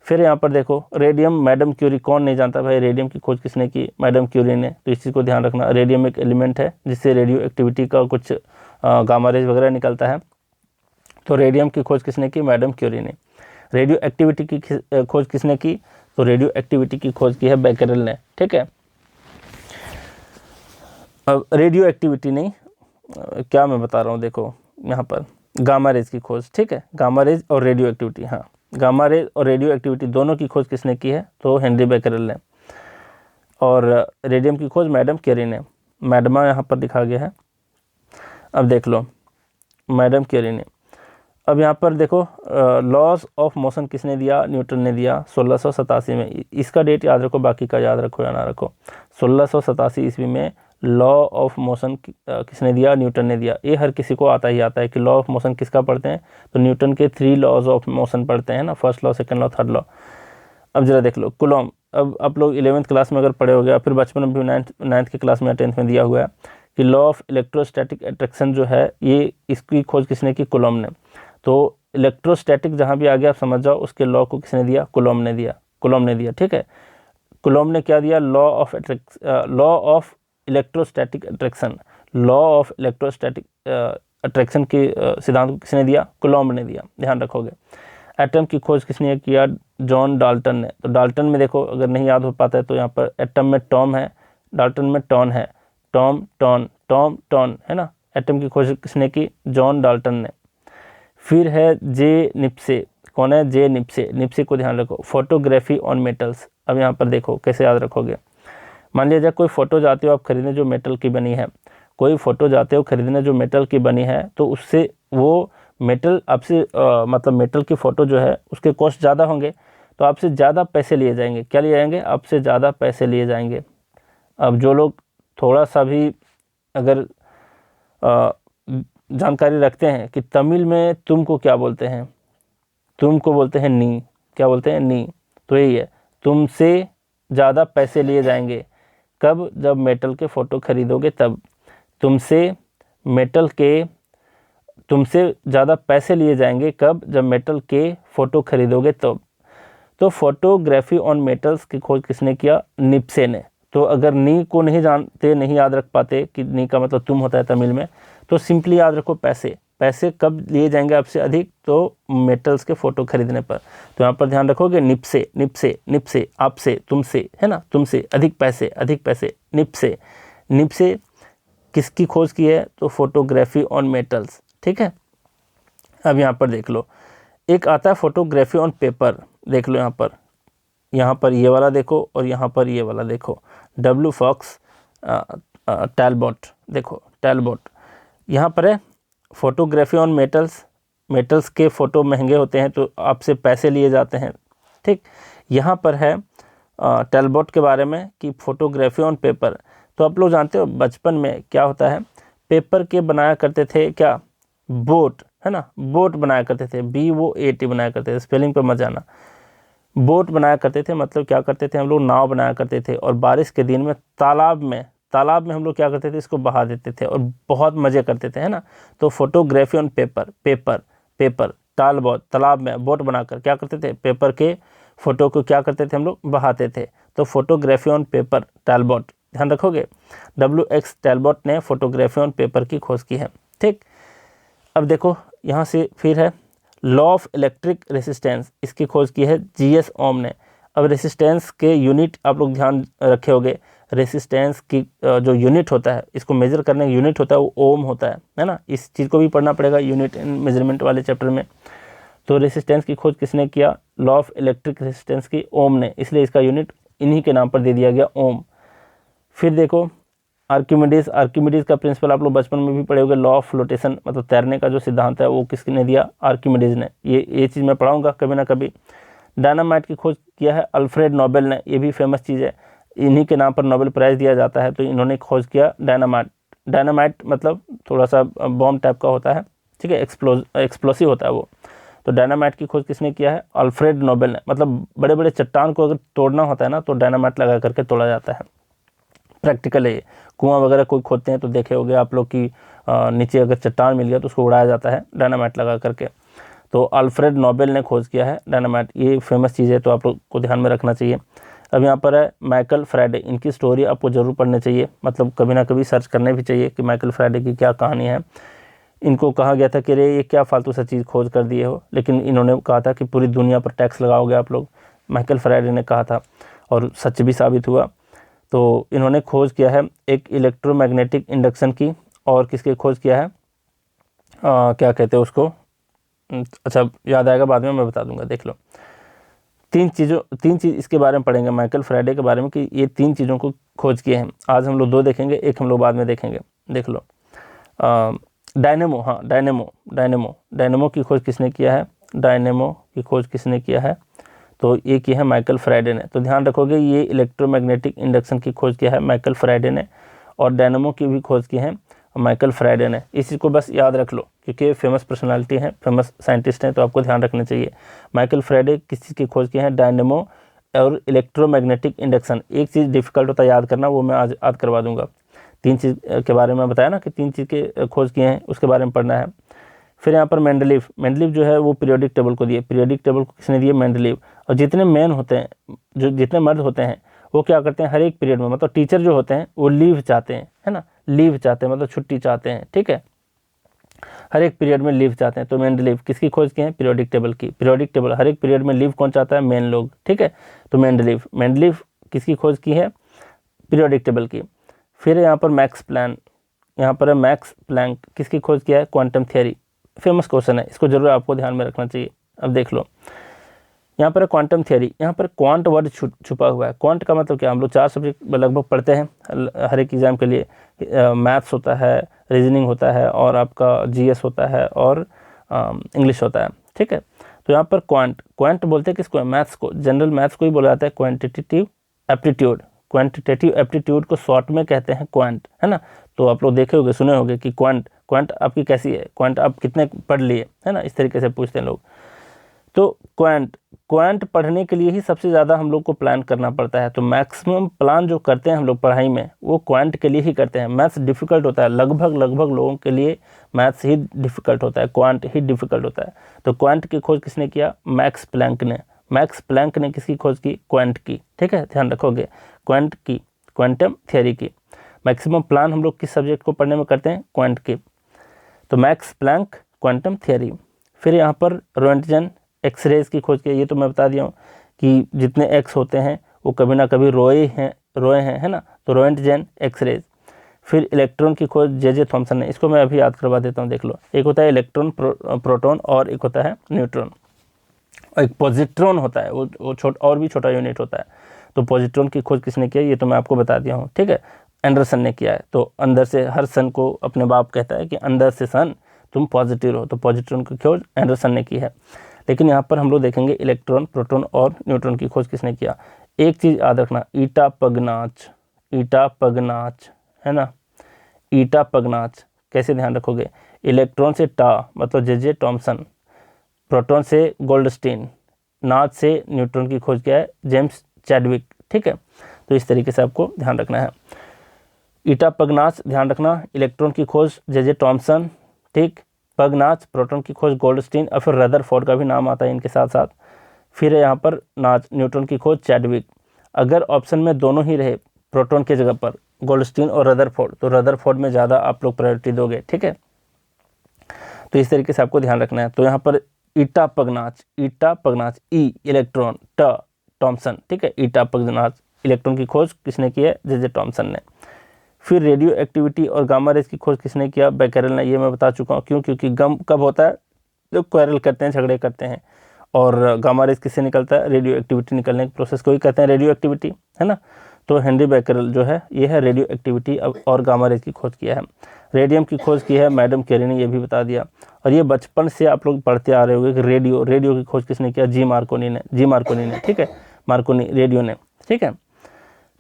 फिर यहाँ पर देखो रेडियम, मैडम क्यूरी, कौन नहीं जानता भाई, रेडियम की खोज किसने की? मैडम क्यूरी ने। तो इस चीज़ को ध्यान रखना, रेडियम एक एलिमेंट है जिससे रेडियो एक्टिविटी का कुछ गामा रेज वगैरह निकलता है। तो रेडियम की खोज किसने की? मैडम क्यूरी ने। रेडियो एक्टिविटी की खोज किसने की? तो रेडियो एक्टिविटी की खोज की है बेकेरेल ने, ठीक है। अब रेडियो एक्टिविटी नहीं, क्या मैं बता रहा हूँ, देखो यहाँ पर गामा रेज की खोज, ठीक है, गामा रेज और रेडियो एक्टिविटी, हाँ गामा रेज और रेडियो एक्टिविटी दोनों की खोज किसने की है? तो हेनरी बेकेरेल ने। और रेडियम की खोज मैडम क्यूरी ने, मैडमा यहाँ पर लिखा गया है, अब देख लो मैडम क्यूरी ने। अब यहाँ पर देखो लॉज ऑफ मोशन किसने दिया? न्यूटन ने दिया 1687 में। इसका डेट याद रखो, बाकी का याद रखो या ना रखो। 1687 ईस्वी में लॉ ऑफ मोशन किसने दिया? न्यूटन ने दिया। ये हर किसी को आता ही आता है कि लॉ ऑफ मोशन किसका पढ़ते हैं? तो न्यूटन के 3 लॉज ऑफ मोशन पढ़ते हैं ना, first law, second law, third law. अब जरा देख लो कूलॉम। अब आप लोग 11th क्लास में अगर पढ़े हो गया, फिर बचपन में भी 9th की क्लास में 10th में दिया हुआ है कि लॉ ऑफ इलेक्ट्रोस्टैटिक अट्रैक्शन जो है, ये इसकी खोज किसने की? कूलॉम ने। तो इलेक्ट्रोस्टैटिक जहाँ भी आ गया आप समझ जाओ उसके लॉ को किसने दिया? कूलॉम ने दिया, कूलॉम ने दिया, ठीक है। कूलॉम ने क्या दिया? Law of electrostatic attraction, law of electrostatic attraction के सिद्धांत को किसने दिया? कूलॉम ने दिया, ध्यान रखोगे। एटम की खोज किसने किया? जॉन डाल्टन ने। तो डाल्टन में देखो, अगर नहीं याद हो पाता है तो यहाँ पर एटम में टॉम है, डाल्टन में टॉन है, टॉम टॉन है ना। एटम की खोज किसने की? जॉन डाल्टन ने। फिर है जे निप्से। कौन है? जे निप्से। निप्से को ध्यान रखो, फोटोग्राफी ऑन मेटल्स। अब यहाँ पर देखो कैसे याद रखोगे। मान लीजिए कोई फ़ोटो जाते हो आप खरीदने जो मेटल की बनी है, कोई फ़ोटो जाते हो खरीदने जो मेटल की बनी है, तो उससे वो मेटल आपसे मतलब मेटल की फ़ोटो जो है उसके कॉस्ट ज़्यादा होंगे, तो आपसे ज़्यादा पैसे लिए जाएंगे। क्या लिए जाएंगे? आपसे ज़्यादा पैसे लिए जाएंगे। अब जो लोग थोड़ा सा भी अगर जानकारी रखते हैं कि तमिल में तुमको क्या बोलते हैं? तुमको बोलते हैं नी। क्या बोलते हैं? नी। तो यही है, तुमसे ज़्यादा पैसे लिए जाएंगे। कब? जब मेटल के फ़ोटो खरीदोगे तब। तुमसे ज़्यादा पैसे लिए जाएंगे कब? जब मेटल के फ़ोटो खरीदोगे तब। तो फोटोग्राफी ऑन मेटल्स की खोज किसने किया? निप्से ने। तो अगर नी को नहीं जानते, नहीं याद रख पाते कि नी का मतलब तुम होता है तमिल में, तो सिंपली याद रखो पैसे। पैसे कब लिए जाएंगे आपसे अधिक? तो मेटल्स के फ़ोटो खरीदने पर। तो यहाँ पर ध्यान रखोगे निप्से, निप्से, निप्से, आपसे, तुमसे, है ना, तुमसे अधिक पैसे, अधिक पैसे, निप्से। निप्से किसकी खोज की है? तो फोटोग्राफी ऑन मेटल्स, ठीक है। अब यहाँ पर देख लो, एक आता है फोटोग्राफी ऑन पेपर। देख लो यहाँ पर ये वाला देखो और यहाँ पर ये वाला देखो, W. फॉक्स टैलबॉट। देखो टैलबॉट यहाँ पर है फोटोग्राफी ऑन मेटल्स। मेटल्स के फ़ोटो महंगे होते हैं तो आपसे पैसे लिए जाते हैं, ठीक। यहाँ पर है टैलबॉट के बारे में कि फोटोग्राफी ऑन पेपर। तो आप लोग जानते हो बचपन में क्या होता है, पेपर के बनाया करते थे क्या? बोट, है ना, बोट बनाया करते थे, BOAT बनाया करते थे, स्पेलिंग पर मत जाना। बोट बनाया करते थे, मतलब क्या करते थे हम लोग? नाव बनाया करते थे, और बारिश के दिन में तालाब में हम लोग क्या करते थे? इसको बहा देते थे और बहुत मज़े करते थे, है ना। तो फोटोग्राफी ऑन पेपर तालाब में बोट बनाकर क्या करते थे? पेपर के फ़ोटो को क्या करते थे हम लोग? बहाते थे। तो फोटोग्राफी ऑन पेपर टैलबॉट, ध्यान रखोगे। WX टैलबॉट ने फोटोग्राफी ऑन पेपर की खोज की है, ठीक। अब देखो यहाँ से फिर है लॉ ऑफ इलेक्ट्रिक रेसिस्टेंस। इसकी खोज की है GS ओम ने। अब रेसिस्टेंस के यूनिट आप लोग ध्यान रखे होगे। रेसिस्टेंस की जो यूनिट होता है, इसको मेजर करने का यूनिट होता है वो ओम होता है ना। इस चीज़ को भी पढ़ना पड़ेगा यूनिट एंड मेजरमेंट वाले चैप्टर में। तो रेसिस्टेंस की खोज किसने किया? लॉ ऑफ इलेक्ट्रिक रेसिस्टेंस की ओम ने, इसलिए इसका यूनिट इन्हीं के नाम पर दे दिया गया, ओम। फिर देखो आर्किमिडीज का प्रिंसिपल आप लोग बचपन में भी पढ़े होंगे। लॉ ऑफ फ्लोटेशन, मतलब तैरने का जो सिद्धांत है वो किसने दिया? आर्किमिडीज ने। ये चीज़ मैं पढ़ाऊंगा कभी ना कभी। डायनामाइट की खोज किया है अल्फ्रेड नोबेल ने। ये भी फेमस चीज़ है, इन्हीं के नाम पर नोबेल प्राइज़ दिया जाता है। तो इन्होंने खोज किया डायनामाइट मतलब थोड़ा सा बॉम्ब टाइप का होता है, ठीक है, एक्सप्लोसिव होता है वो। तो डायनामाइट की खोज किसने किया है? अल्फ्रेड नोबेल ने। मतलब बड़े बड़े चट्टान को अगर तोड़ना होता है ना, तो डायनामाइट लगा करके तोड़ा जाता है। प्रैक्टिकल है ये। कुआं वगैरह कोई खोदते हैं तो देखे होंगे आप लोग कि नीचे अगर चट्टान मिल गया तो उसको उड़ाया जाता है डायनामाइट लगा करके। तो अल्फ्रेड नोबेल ने खोज किया है डायनामाइट। ये फेमस चीज़ है, तो आप लोग को ध्यान में रखना चाहिए। अब यहाँ पर है माइकल फ्राइडे। इनकी स्टोरी आपको ज़रूर पढ़नी चाहिए, मतलब कभी ना कभी सर्च करने भी चाहिए कि माइकल फ्राइडे की क्या कहानी है। इनको कहा गया था कि अरे ये क्या फालतू सा चीज़ खोज कर दिए हो, लेकिन इन्होंने कहा था कि पूरी दुनिया पर टैक्स लगाओगे आप लोग, माइकल फैराडे ने कहा था, और सच भी साबित हुआ। तो इन्होंने खोज किया है एक इलेक्ट्रोमैग्नेटिक इंडक्शन की, और किसकी खोज किया है, क्या कहते हैं उसको, अच्छा याद आएगा बाद में मैं बता दूंगा, देख लो। तीन चीज़ इसके बारे में पढ़ेंगे माइकल फैराडे के बारे में, कि ये 3 चीज़ों को खोज किए हैं। आज हम लोग 2 देखेंगे, एक हम लोग बाद में देखेंगे, देख लो। डायनेमो, हाँ डायनेमो की खोज किसने किया है, डायनेमो की खोज किसने किया है, तो ये की है माइकल फैराडे ने। तो ध्यान रखोगे ये इलेक्ट्रोमैग्नेटिक इंडक्शन की खोज किया है माइकल फैराडे ने, और डायनेमो की भी खोज की है माइकल फैराडे ने। इस चीज़ को बस याद रख लो, क्योंकि फेमस पर्सनालिटी हैं, फेमस साइंटिस्ट हैं, तो आपको ध्यान रखना चाहिए। माइकल फैराडे किस चीज़ की खोज की है, डायनेमो और इलेक्ट्रोमैग्नेटिक इंडक्शन। एक चीज़ डिफिकल्ट होता है याद करना, वो मैं आज याद करवा दूंगा। 3 चीज़ के बारे में बताया ना कि 3 चीज़ के खोज किए हैं, उसके बारे में पढ़ना है। फिर यहाँ पर मेंडलीव जो है वो पीरियोडिक टेबल को दिए, पीरियोडिक टेबल को किसने दिए, मेंडलीव। और जितने मैन होते हैं, जो जितने मर्द होते हैं, वो क्या करते हैं हर एक पीरियड में, मतलब टीचर जो होते हैं वो लीव चाहते हैं, है ना, लीव चाहते हैं मतलब छुट्टी चाहते हैं, ठीक है, हर एक पीरियड में लीव चाहते हैं। तो मेंडलीव किसकी खोज की है, पीरियोडिक टेबल की। पीरियोडिक टेबल हर एक पीरियड में लीव कौन चाहता है, मेन लोग, ठीक है। तो मेंडलीव किसकी खोज की है, पीरियोडिक टेबल की। फिर यहाँ पर मैक्स प्लैंक किसकी खोज किया है, क्वांटम थियरी। फेमस क्वेश्चन है, इसको जरूर आपको ध्यान में रखना चाहिए। अब देख लो, यहाँ पर क्वांटम थियरी, यहाँ पर क्वांट वर्ड छुपा हुआ है। क्वांट का मतलब क्या, हम लोग 4 सब्जेक्ट लगभग पढ़ते हैं हर एक एग्जाम के लिए। मैथ्स होता है, रीजनिंग होता है, और आपका जीएस होता है, और इंग्लिश होता है, ठीक है। तो यहाँ पर क्वांट बोलते हैं किसको, मैथ्स को, जनरल मैथ्स को ही बोला जाता है क्वांटिटेटिव एप्टीट्यूड। क्वांटिटेटिव एप्टीट्यूड को शॉर्ट में कहते हैं क्वांट, है ना। तो आप लोग देखे होंगे, सुने होंगे कि क्वांट आपकी कैसी है, क्वांट आप कितने पढ़ लिए, है ना, इस तरीके से पूछते हैं लोग। तो क्वांट पढ़ने के लिए ही सबसे ज़्यादा हम लोग को प्लान करना पड़ता है। तो मैक्सिमम प्लान जो करते हैं हम लोग पढ़ाई में, वो क्वांट के लिए ही करते हैं। मैथ्स डिफ़िकल्ट होता है, लगभग लोगों के लिए मैथ्स ही डिफ़िकल्ट होता है, क्वांट ही डिफ़िकल्ट होता है। तो क्वांट की खोज किसने किया, मैक्स प्लैंक ने किसकी खोज की, क्वांट की, ठीक है, ध्यान रखोगे, क्वांट की, क्वांटम थियरी की। मैक्सिमम प्लान हम लोग किस सब्जेक्ट को पढ़ने में करते हैं, क्वांट के। तो मैक्स प्लैंक, क्वांटम थियरी। फिर यहाँ पर रोएंटजन एक्सरेज की खोज की, ये तो मैं बता दिया हूँ कि जितने एक्स होते हैं वो कभी ना कभी रोए हैं, है ना, तो रोएंटजन एक्सरेज। फिर इलेक्ट्रॉन की खोज जे थॉमसन ने, इसको मैं अभी याद करवा देता हूँ, देख लो। एक होता है इलेक्ट्रॉन, प्रोटॉन, और एक होता है न्यूट्रॉन, और एक पॉजिट्रॉन होता है, वो और भी छोटा यूनिट होता है। तो पॉजिट्रॉन की खोज किसने किया, ये तो मैं आपको बता दिया हूँ, ठीक है, एंडरसन ने किया है। तो अंदर से हर सन को अपने बाप कहता है कि अंदर से सन तुम पॉजिटिव हो, तो पॉजिट्रॉन की खोज एंडरसन ने की है। लेकिन यहाँ पर हम लोग देखेंगे इलेक्ट्रॉन, प्रोटॉन और न्यूट्रॉन की खोज किसने किया। एक चीज़ याद रखना, ईटा पगनाच, है ना, ईटा पगनाच कैसे ध्यान रखोगे, इलेक्ट्रॉन से टा मतलब जे थॉमसन, प्रोटॉन से गोल्डस्टीन, नाच से न्यूट्रॉन की खोज किया है जेम्स चैडविक, ठीक है। तो इस तरीके से आपको ध्यान रखना है। ईटा पगनाच ध्यान रखना, इलेक्ट्रॉन की खोज जे थॉमसन, ठीक, पगनाच, प्रोटॉन की खोज गोल्डस्टीन, और फिर रदरफोर्ड का भी नाम आता है इनके साथ साथ। फिर यहाँ पर नाच, न्यूट्रॉन की खोज चैडविक। अगर ऑप्शन में दोनों ही रहे, प्रोटॉन की जगह पर गोल्डस्टीन और रदरफोर्ड, तो रदरफोर्ड में ज़्यादा आप लोग प्रायोरिटी दोगे, ठीक है। तो इस तरीके से आपको ध्यान रखना है। तो यहाँ पर ईटा पगनाच, ई इलेक्ट्रॉन, ट थॉमसन, ठीक है, ईटा पगनाच, इलेक्ट्रॉन की खोज किसने की है, जे थॉमसन ने। फिर रेडियो एक्टिविटी और गामा रेज की खोज किसने किया, बैकेरेल ने, ये मैं बता चुका हूँ। क्यों, क्योंकि गम कब होता है, जो क्वेरल करते हैं, झगड़े करते हैं, और गामा रेज किससे निकलता है, रेडियो एक्टिविटी निकलने के प्रोसेस को ही कहते हैं रेडियो एक्टिविटी, है ना। तो हेनरी बैकेरेल जो है, ये है रेडियो एक्टिविटी और गामा रेज की खोज किया है। रेडियम की खोज की है मैडम क्यूरी ने, ये भी बता दिया। और ये बचपन से आप लोग पढ़ते आ रहे होंगे कि रेडियो की खोज किसने किया, जी मार्कोनी ने, ठीक है, मार्कोनी रेडियो ने, ठीक है।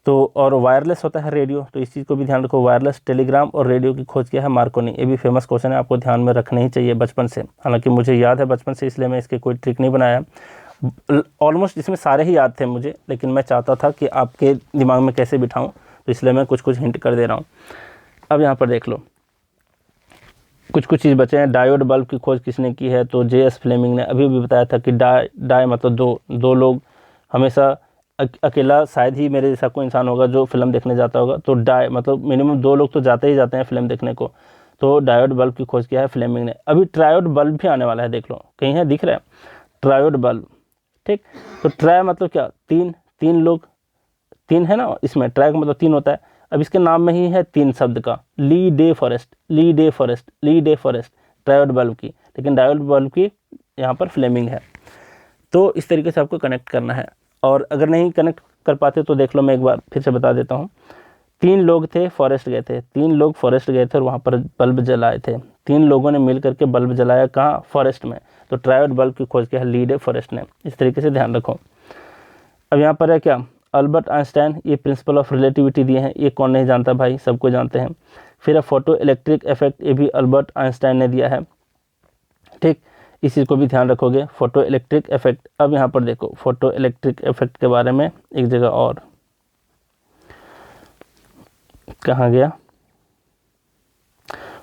तो और वायरलेस होता है रेडियो, तो इस चीज़ को भी ध्यान रखो, वायरलेस टेलीग्राम और रेडियो की खोज किया है मार्कोनी। ये भी फेमस क्वेश्चन है, आपको ध्यान में रखना ही चाहिए बचपन से। हालांकि मुझे याद है बचपन से, इसलिए मैं इसके कोई ट्रिक नहीं बनाया। ऑलमोस्ट इसमें सारे ही याद थे मुझे, लेकिन मैं चाहता था कि आपके दिमाग में कैसे बिठाऊं, तो इसलिए मैं कुछ हिंट कर दे रहा हूँ। अब यहाँ पर देख लो, कुछ चीज़ बचे हैं। डायोड बल्ब की खोज किसने की है, तो जे.एस. फ्लेमिंग ने। अभी भी बताया था कि डाई मतलब दो लोग, हमेशा अकेला शायद ही मेरे जैसा कोई इंसान होगा जो फिल्म देखने जाता होगा। तो डाई मतलब मिनिमम 2 लोग तो जाते ही जाते हैं फिल्म देखने को। तो डायोड बल्ब की खोज किया है फ्लेमिंग ने। अभी ट्रायोड बल्ब भी आने वाला है, देख लो कहीं है, दिख रहा है ट्रायोड बल्ब, ठीक। तो ट्राई मतलब क्या, तीन, तीन लोग, तीन है ना इसमें, ट्राई का मतलब तीन होता है। अब इसके नाम में ही है तीन शब्द का, ली डे फॉरेस्ट, ली डे फॉरेस्ट, ली डे फॉरेस्ट, ट्रायोड बल्ब की, लेकिन डायोड बल्ब की यहाँ पर फ्लेमिंग है। तो इस तरीके से आपको कनेक्ट करना है, और अगर नहीं कनेक्ट कर पाते तो देख लो, मैं एक बार फिर से बता देता हूँ। तीन लोग थे, फॉरेस्ट गए थे, तीन लोग फॉरेस्ट गए थे और वहाँ पर बल्ब जलाए थे, तीन लोगों ने मिल करके बल्ब जलाया, कहाँ, फॉरेस्ट में। तो ट्रायोड बल्ब की खोज किया है ली डे फॉरेस्ट ने। इस तरीके से ध्यान रखो। अब यहाँ पर है क्या, अल्बर्ट आइंस्टाइन, ये प्रिंसिपल ऑफ रिलेटिविटी दिए हैं, ये कौन नहीं जानता भाई, सबको जानते हैं। फिर है फोटो इलेक्ट्रिक इफेक्ट, ये भी अल्बर्ट आइंस्टाइन ने दिया है, ठीक। इस चीज़ को भी ध्यान रखोगे, फोटो इलेक्ट्रिक इफेक्ट। अब यहाँ पर देखो फोटो इलेक्ट्रिक इफेक्ट के बारे में एक जगह और, कहाँ गया,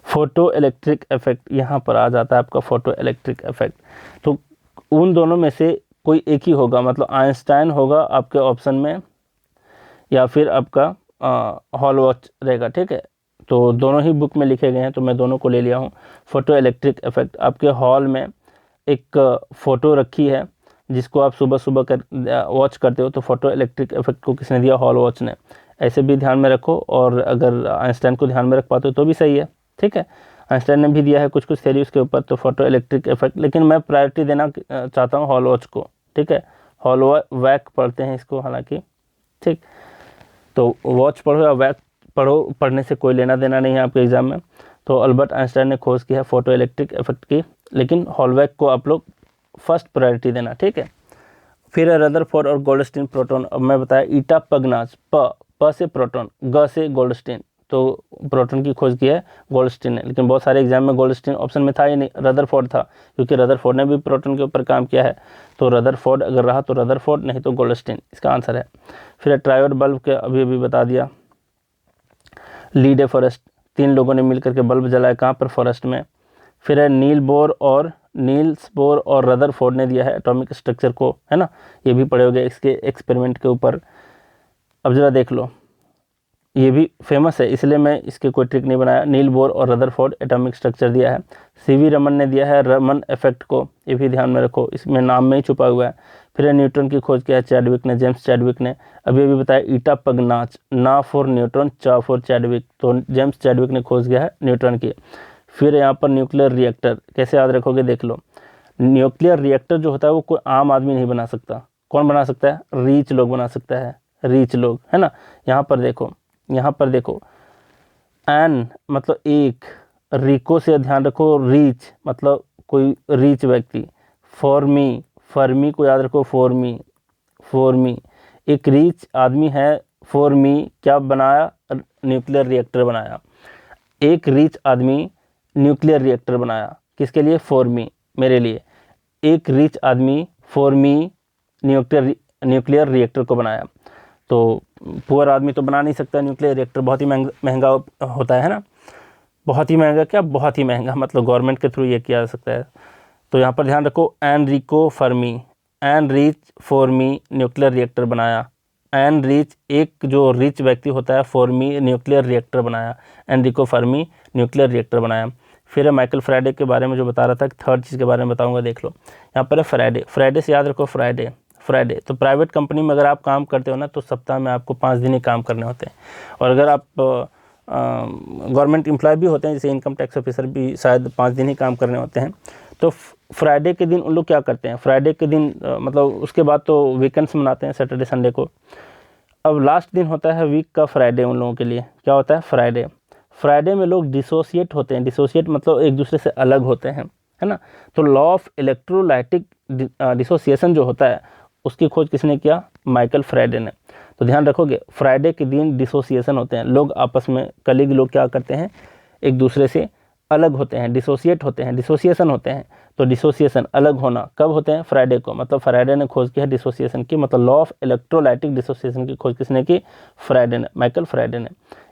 फोटो इलेक्ट्रिक इफेक्ट, यहाँ पर आ जाता है आपका फोटो इलेक्ट्रिक इफेक्ट। तो उन दोनों में से कोई एक ही होगा, मतलब आइंस्टाइन होगा आपके ऑप्शन में, या फिर आपका हॉल वॉच रहेगा, ठीक है। तो दोनों ही बुक में लिखे गए हैं, तो मैं दोनों को ले लिया हूँ। फोटो इलेक्ट्रिक इफेक्ट, आपके हॉल में एक फ़ोटो रखी है जिसको आप सुबह सुबह कर वॉच करते हो, तो फोटो इलेक्ट्रिक इफेक्ट को किसने दिया, हॉल वॉच ने। ऐसे भी ध्यान में रखो, और अगर आइंस्टाइन को ध्यान में रख पाते हो तो भी सही है, ठीक है। आइंस्टाइन ने भी दिया है कुछ कुछ थ्योरी उसके ऊपर, तो फोटो इलेक्ट्रिक इफेक्ट, लेकिन मैं प्रायोरिटी देना चाहता हूँ हॉल वॉच को, ठीक है। हॉल वैक पढ़ते हैं इसको हालांकि, ठीक। तो वॉच पढ़ो या वैक पढ़ो, पढ़ने से कोई लेना देना नहीं है आपके एग्जाम में। तो अल्बर्ट आइंस्टाइन ने खोज की है फोटो इलेक्ट्रिक इफेक्ट की, लेकिन हॉलवैक को आप लोग फर्स्ट प्रायोरिटी देना, ठीक है। फिर है रदरफोर्ड और गोल्डस्टीन प्रोटॉन। अब मैं बताया ईटा पगनाज, प से प्रोटॉन, ग से गोल्डस्टीन, तो प्रोटॉन की खोज की है गोल्डस्टीन ने, लेकिन बहुत सारे एग्जाम में गोल्डस्टीन ऑप्शन में था ही नहीं, रदरफोर्ड था, क्योंकि रदरफोर्ड ने भी प्रोटॉन के ऊपर काम किया है। तो रदरफोर्ड अगर रहा तो रदरफोर्ड, नहीं तो गोल्डस्टीन इसका आंसर है। फिर ट्रायोड बल्ब के अभी अभी बता दिया, ली डे फॉरेस्ट, तीन लोगों ने मिलकर के बल्ब जलाया, कहाँ पर, फॉरेस्ट में। फिर है नील्स बोर और रदरफोर्ड ने दिया है एटॉमिक स्ट्रक्चर को, है ना, ये भी पढ़े होगे इसके एक्सपेरिमेंट के ऊपर। अब जरा देख लो, ये भी फेमस है इसलिए मैं इसके कोई ट्रिक नहीं बनाया। नील बोर और रदरफोर्ड एटॉमिक स्ट्रक्चर दिया है। सीवी रमन ने दिया है रमन इफेक्ट को, ये भी ध्यान में रखो, इसमें नाम में ही छुपा हुआ है। फिर न्यूटन की खोज किया है चैडविक ने, जेम्स चैडविक ने। अभी अभी बताया ईटा पगनाच, ना फॉर न्यूटन, चा फॉर चैडविक, तो जेम्स चैडविक ने खोज किया है न्यूटन की। फिर यहाँ पर न्यूक्लियर रिएक्टर, कैसे याद रखोगे देख लो। न्यूक्लियर रिएक्टर जो होता है वो कोई आम आदमी नहीं बना सकता, कौन बना सकता है, रीच लोग बना सकता है, रीच लोग, है ना। यहाँ पर देखो एन मतलब एक, रिको से ध्यान रखो, रीच मतलब कोई रीच व्यक्ति, फॉर्मी को याद रखो, फॉर्मी एक रीच आदमी है, फॉर्मी क्या बनाया, न्यूक्लियर रिएक्टर बनाया। एक रीच आदमी न्यूक्लियर रिएक्टर बनाया, किसके लिए, फॉर्मी, मेरे लिए। एक रीच आदमी फॉर्मी न्यूक्लियर रिएक्टर को बनाया। तो पुअर आदमी तो बना नहीं सकता न्यूक्लियर रिएक्टर, बहुत ही महंगा होता है ना, बहुत ही महंगा, क्या बहुत ही महंगा, मतलब गवर्नमेंट के थ्रू ये किया जा सकता है। तो यहाँ पर ध्यान रखो, एनरिको फॉर्मी न्यूक्लियर रिएक्टर बनाया। एनरिच एक जो रिच व्यक्ति होता है, फॉर्मी न्यूक्लियर रिएक्टर बनाया, एनरिको फॉर्मी न्यूक्लियर रिएक्टर बनाया। फिर है माइकल फैराडे के बारे में जो बता रहा था, थर्ड चीज़ के बारे में बताऊंगा, देख लो। यहाँ पर है फ्राइडे से याद रखो, फ्राइडे। तो प्राइवेट कंपनी में अगर आप काम करते हो ना, तो सप्ताह में आपको 5 दिन ही काम करने होते हैं। और अगर आप गवर्नमेंट एम्प्लॉय भी होते हैं, जैसे इनकम टैक्स ऑफिसर भी शायद 5 दिन ही काम करने होते हैं। तो फ्राइडे के दिन उन लोग क्या करते हैं, फ्राइडे के दिन मतलब उसके बाद तो वीकेंड्स मनाते हैं, सैटरडे संडे को। अब लास्ट दिन होता है वीक का फ्राइडे, उन लोगों के लिए क्या होता है, फ्राइडे में लोग डिसोसिएट होते हैं, डिसोसिएट मतलब एक दूसरे से अलग होते हैं, है ना। तो लॉ ऑफ इलेक्ट्रोलाइटिक डिसोसिएशन जो होता है, उसकी खोज किसने किया, माइकल फैराडे ने। तो ध्यान रखोगे, फ्राइडे के दिन डिसोसिएशन होते हैं, लोग आपस में कलीग लोग क्या करते हैं, एक दूसरे से अलग होते हैं, डिसोसिएट होते हैं, डिसोसिएशन होते हैं। तो डिसोसिएशन अलग होना कब होते हैं, फ्राइडे को, मतलब फ्राइडे ने खोज की है डिसोसिएशन की, मतलब लॉ ऑफ इलेक्ट्रोलाइटिक डिसोसिएशन की खोज किसने की, फ्राइडे ने, माइकल फैराडे ने।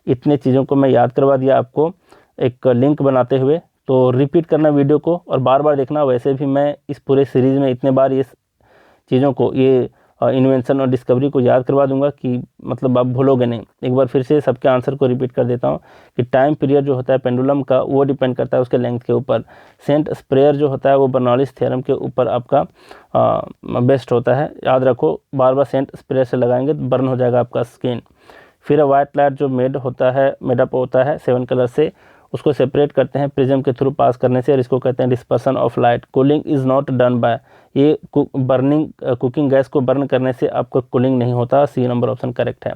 इतने चीज़ों को मैं याद करवा दिया आपको एक लिंक बनाते हुए। तो रिपीट करना वीडियो को और बार बार देखना। वैसे भी मैं इस पूरे सीरीज़ में इतने बार ये चीज़ों को, ये इन्वेंशन और डिस्कवरी को याद करवा दूंगा कि मतलब आप भूलोगे नहीं। एक बार फिर से सबके आंसर को रिपीट कर देता हूँ कि टाइम पीरियड जो होता है पेंडुलम का वो डिपेंड करता है उसके लेंथ के ऊपर। सेंट स्प्रेयर जो होता है वो बर्नौलीज थ्योरम के ऊपर आपका बेस्ट होता है, याद रखो। बार बार सेंट स्प्रेयर से लगाएंगे तो बर्न हो जाएगा आपका स्किन। फिर वाइट लाइट जो मेडअप होता है 7 कलर से, उसको सेपरेट करते हैं प्रिज्म के थ्रू पास करने से, और इसको कहते हैं dispersion of light. Cooling is not done by, ये कुकिंग गैस को बर्न करने से आपका कूलिंग नहीं होता। सी नंबर ऑप्शन करेक्ट है।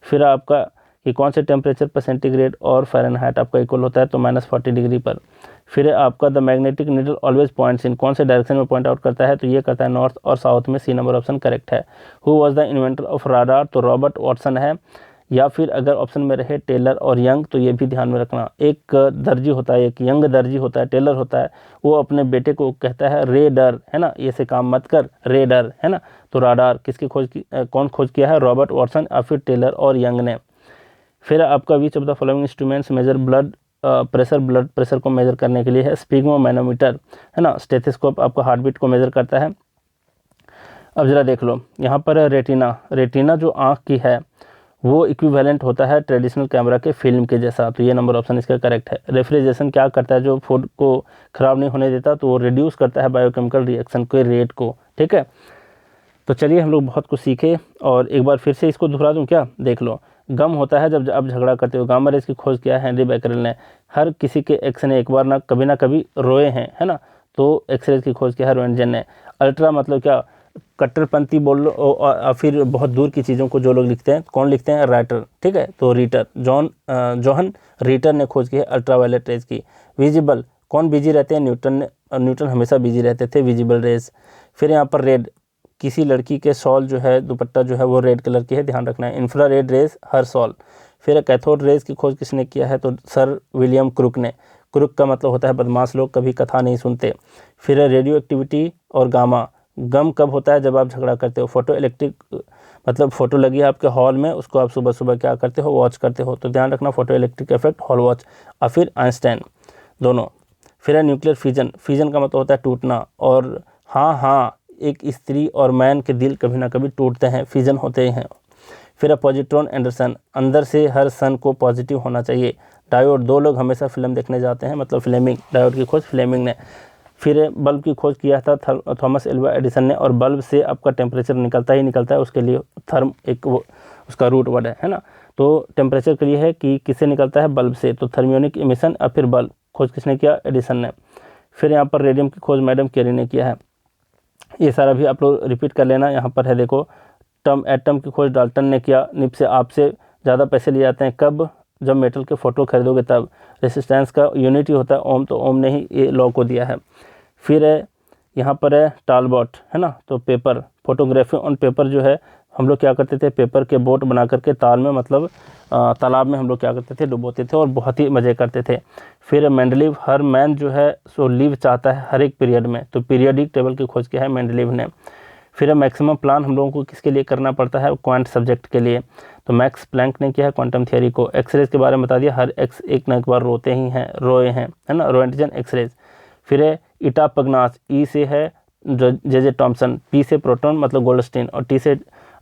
फिर आपका कि कौन से टेम्परेचर पर सेंटीग्रेड और फ़ारेनहाइट आपका इक्वल होता है, तो -40 डिग्री पर। फिर आपका the magnetic needle always points in, कौन से डायरेक्शन में पॉइंट आउट करता है, तो ये करता है नॉर्थ और साउथ में। सी नंबर ऑप्शन करेक्ट है। Who was the inventor of radar, तो रॉबर्ट वाटसन है। या फिर अगर ऑप्शन में रहे टेलर और यंग, तो ये भी ध्यान में रखना। एक दर्जी होता है, एक यंग दर्जी होता है, टेलर होता है, वो अपने बेटे को कहता है रे डर, है ना, ये से काम मत कर, रे डर, है ना। तो राडार किसकी कौन खोज किया है, रॉबर्ट वाटसन या फिर टेलर और यंग ने। फिर आपका which of the following instruments measure blood pressure को मेजर करने के लिए है, स्पिग्मोमैनोमीटर, है ना। स्टेथोस्कोप आपका हार्ट बीट को मेजर करता है। अब जरा देख लो यहाँ पर रेटिना जो आँख की है वो इक्विवेलेंट होता है ट्रेडिशनल कैमरा के फिल्म के जैसा, तो ये नंबर ऑप्शन इसका करेक्ट है। रेफ्रिजरेशन क्या करता है, जो फूड को ख़राब नहीं होने देता, तो वो रिड्यूस करता है बायोकेमिकल रिएक्शन के रेट को, ठीक है। तो चलिए हम लोग बहुत कुछ सीखे, और एक बार फिर से इसको दोहरा दूं क्या, देख लो। गम होता है जब आप झगड़ा करते हो। गामा रेज की खोज किया है हेनरी बेकरेल ने। हर किसी के एक्स ने एक बार ना कभी रोए हैं, है ना, तो एक्सरेज की खोज किया है रोएंटगेन ने। अल्ट्रा मतलब क्या, कट्टरपंथी बोल लो, और फिर बहुत दूर की चीज़ों को जो लोग लिखते हैं, कौन लिखते हैं, राइटर, ठीक है। तो जोहन रीटर ने खोज की है अल्ट्रावायलेट रेज की। विजिबल, कौन बिजी रहते हैं, न्यूटन हमेशा बिजी रहते थे विजिबल रेज। फिर यहाँ पर रेड, किसी लड़की के शॉल जो है, दुपट्टा जो है वो रेड कलर की है, ध्यान रखना है। Infrared rays Herschel. फिर कैथोड रेज की खोज किसने किया है, तो सर विलियम क्रुक ने। क्रुक का मतलब होता है बदमाश लोग, कभी कथा नहीं सुनते। फिर रेडियो एक्टिविटी और गामा। गम कब होता है, जब आप झगड़ा करते हो। फोटो इलेक्ट्रिक मतलब फोटो लगी है आपके हॉल में, उसको आप सुबह सुबह क्या करते हो, वॉच करते हो, तो ध्यान रखना photo electric effect, hall watch. और फिर आइंस्टाइन दोनों। फिर है न्यूक्लियर फिजन का मतलब होता है टूटना। और हाँ, एक स्त्री और मैन के दिल कभी ना कभी टूटते हैं, फिजन होते हैं। फिर पॉजिट्रॉन एंडरसन, अंदर से हर सन को पॉजिटिव होना चाहिए। डायोड, 2 लोग हमेशा फिल्म देखने जाते हैं, मतलब फ्लेमिंग, डायोड की खोज फ्लेमिंग ने। फिर बल्ब की खोज किया था थॉमस एल्वा एडिसन ने, और बल्ब से आपका टेम्परेचर निकलता है, उसके लिए थर्म एक वो उसका रूट वर्ड है ना। तो टेम्परेचर के लिए है कि किससे निकलता है, बल्ब से, तो थर्मियोनिक इमिशन। और फिर बल्ब खोज किसने किया, एडिसन ने। फिर यहाँ पर रेडियम की खोज मैडम कैरी ने किया है। ये सारा भी आप लोग रिपीट कर लेना। यहाँ पर है देखो, एटम की खोज डाल्टन ने किया। निब से आपसे ज़्यादा पैसे लिए जाते हैं कब, जब मेटल के फोटो खरीदोगे तब। रेसिस्टेंस का यूनिट ही होता है ओम, तो ओम ने ही ये लॉ को दिया है। फिर है यहाँ पर है टालबॉट, है ना, तो पेपर, फोटोग्राफी ऑन पेपर जो है, हम लोग क्या करते थे, पेपर के बोट बना करके ताल में मतलब तालाब में हम लोग क्या करते थे, डुबोते थे, और बहुत ही मज़े करते थे। फिर मेंडलीव, हर मैन जो है सो लीव चाहता है हर एक पीरियड में, तो पीरियडिक टेबल की खोज किया है मेंडलीव ने। फिर मैक्सिमम प्लान हम लोगों को किसके लिए करना पड़ता है, क्वांट सब्जेक्ट के लिए, तो मैक्स प्लैंक ने किया है क्वांटम थियरी को। एक्सरेज के बारे में बता दिया, हर एक्स एक न एक बार रोए हैं, है ना, रोएंटगेन एक्सरेज। फिर है इटा पगनास, ई से है जे टॉमसन, पी से प्रोटॉन मतलब गोल्डस्टीन, और टी से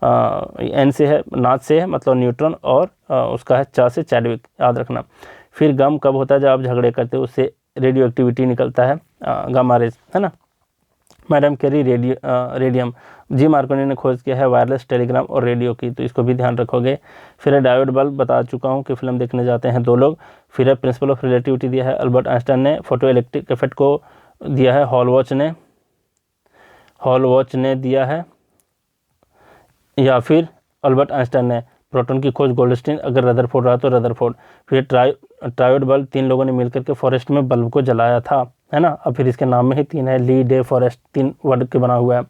एन से है नाच से है मतलब न्यूट्रॉन, और उसका है चा से चैडविक, याद रखना। फिर गम कब होता है, जब आप झगड़े करते हो, उससे रेडियो एक्टिविटी निकलता है, गामा रेज, है ना। Madam carry radium. जी मार्कोनी ने खोज किया है वायरलेस टेलीग्राम और रेडियो की, तो इसको भी ध्यान रखोगे। फिर है डायोड बल्ब, बता चुका हूँ कि फिल्म देखने जाते हैं 2 लोग। फिर है प्रिंसिपल ऑफ रिलेटिविटी दिया है अल्बर्ट आइंस्टाइन ने। फोटो इलेक्ट्रिक इफेक्ट को दिया है हॉल वॉच ने दिया है, या फिर अल्बर्ट आइंस्टाइन ने। प्रोटॉन की खोज गोल्डस्टीन, अगर रदरफोर्ड रहा तो रदरफोर्ड। फिर ट्रायोड बल्ब, 3 लोगों ने मिलकर के फॉरेस्ट में बल्ब को जलाया था, है ना। अब फिर इसके नाम में ही 3 है, ली, डे, फॉरेस्ट, 3 वर्ड के बना हुआ है।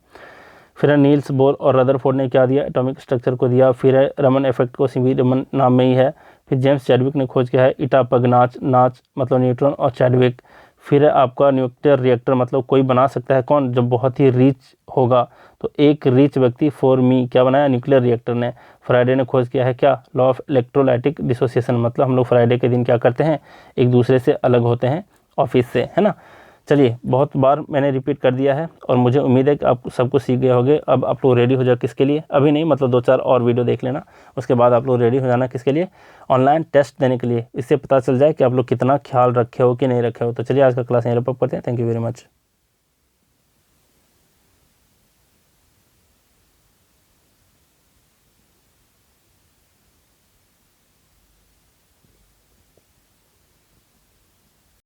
फिर नील्स बोर और रदरफोर्ड ने क्या दिया, एटॉमिक स्ट्रक्चर को दिया। फिर है रमन इफेक्ट को सीवी रमन नाम में ही है। फिर जेम्स चैडविक ने खोज किया है इटा पग नाच मतलब न्यूट्रॉन और चैडविक। फिर है आपका न्यूक्लियर रिएक्टर, मतलब कोई बना सकता है कौन, जब बहुत ही रिच होगा, तो एक रिच व्यक्ति फॉर मी क्या बनाया, न्यूक्लियर रिएक्टर ने। फ्राइडे ने खोज किया है क्या, लॉ ऑफ इलेक्ट्रोलाइटिक डिसोसिएशन, मतलब हम लोग फ्राइडे के दिन क्या करते हैं, एक दूसरे से अलग होते हैं ऑफिस से, है ना। चलिए, बहुत बार मैंने रिपीट कर दिया है और मुझे उम्मीद है कि आप सब कुछ सीख गए होंगे। अब आप लोग रेडी हो जाओ किसके लिए, अभी नहीं, मतलब 2-4 और वीडियो देख लेना, उसके बाद आप लोग रेडी हो जाना किसके लिए, ऑनलाइन टेस्ट देने के लिए। इससे पता चल जाए कि आप लोग कितना ख्याल रखे हो कि नहीं रखे हो। तो चलिए आज का क्लास यहीं रैप अप करते हैं। Thank you very much.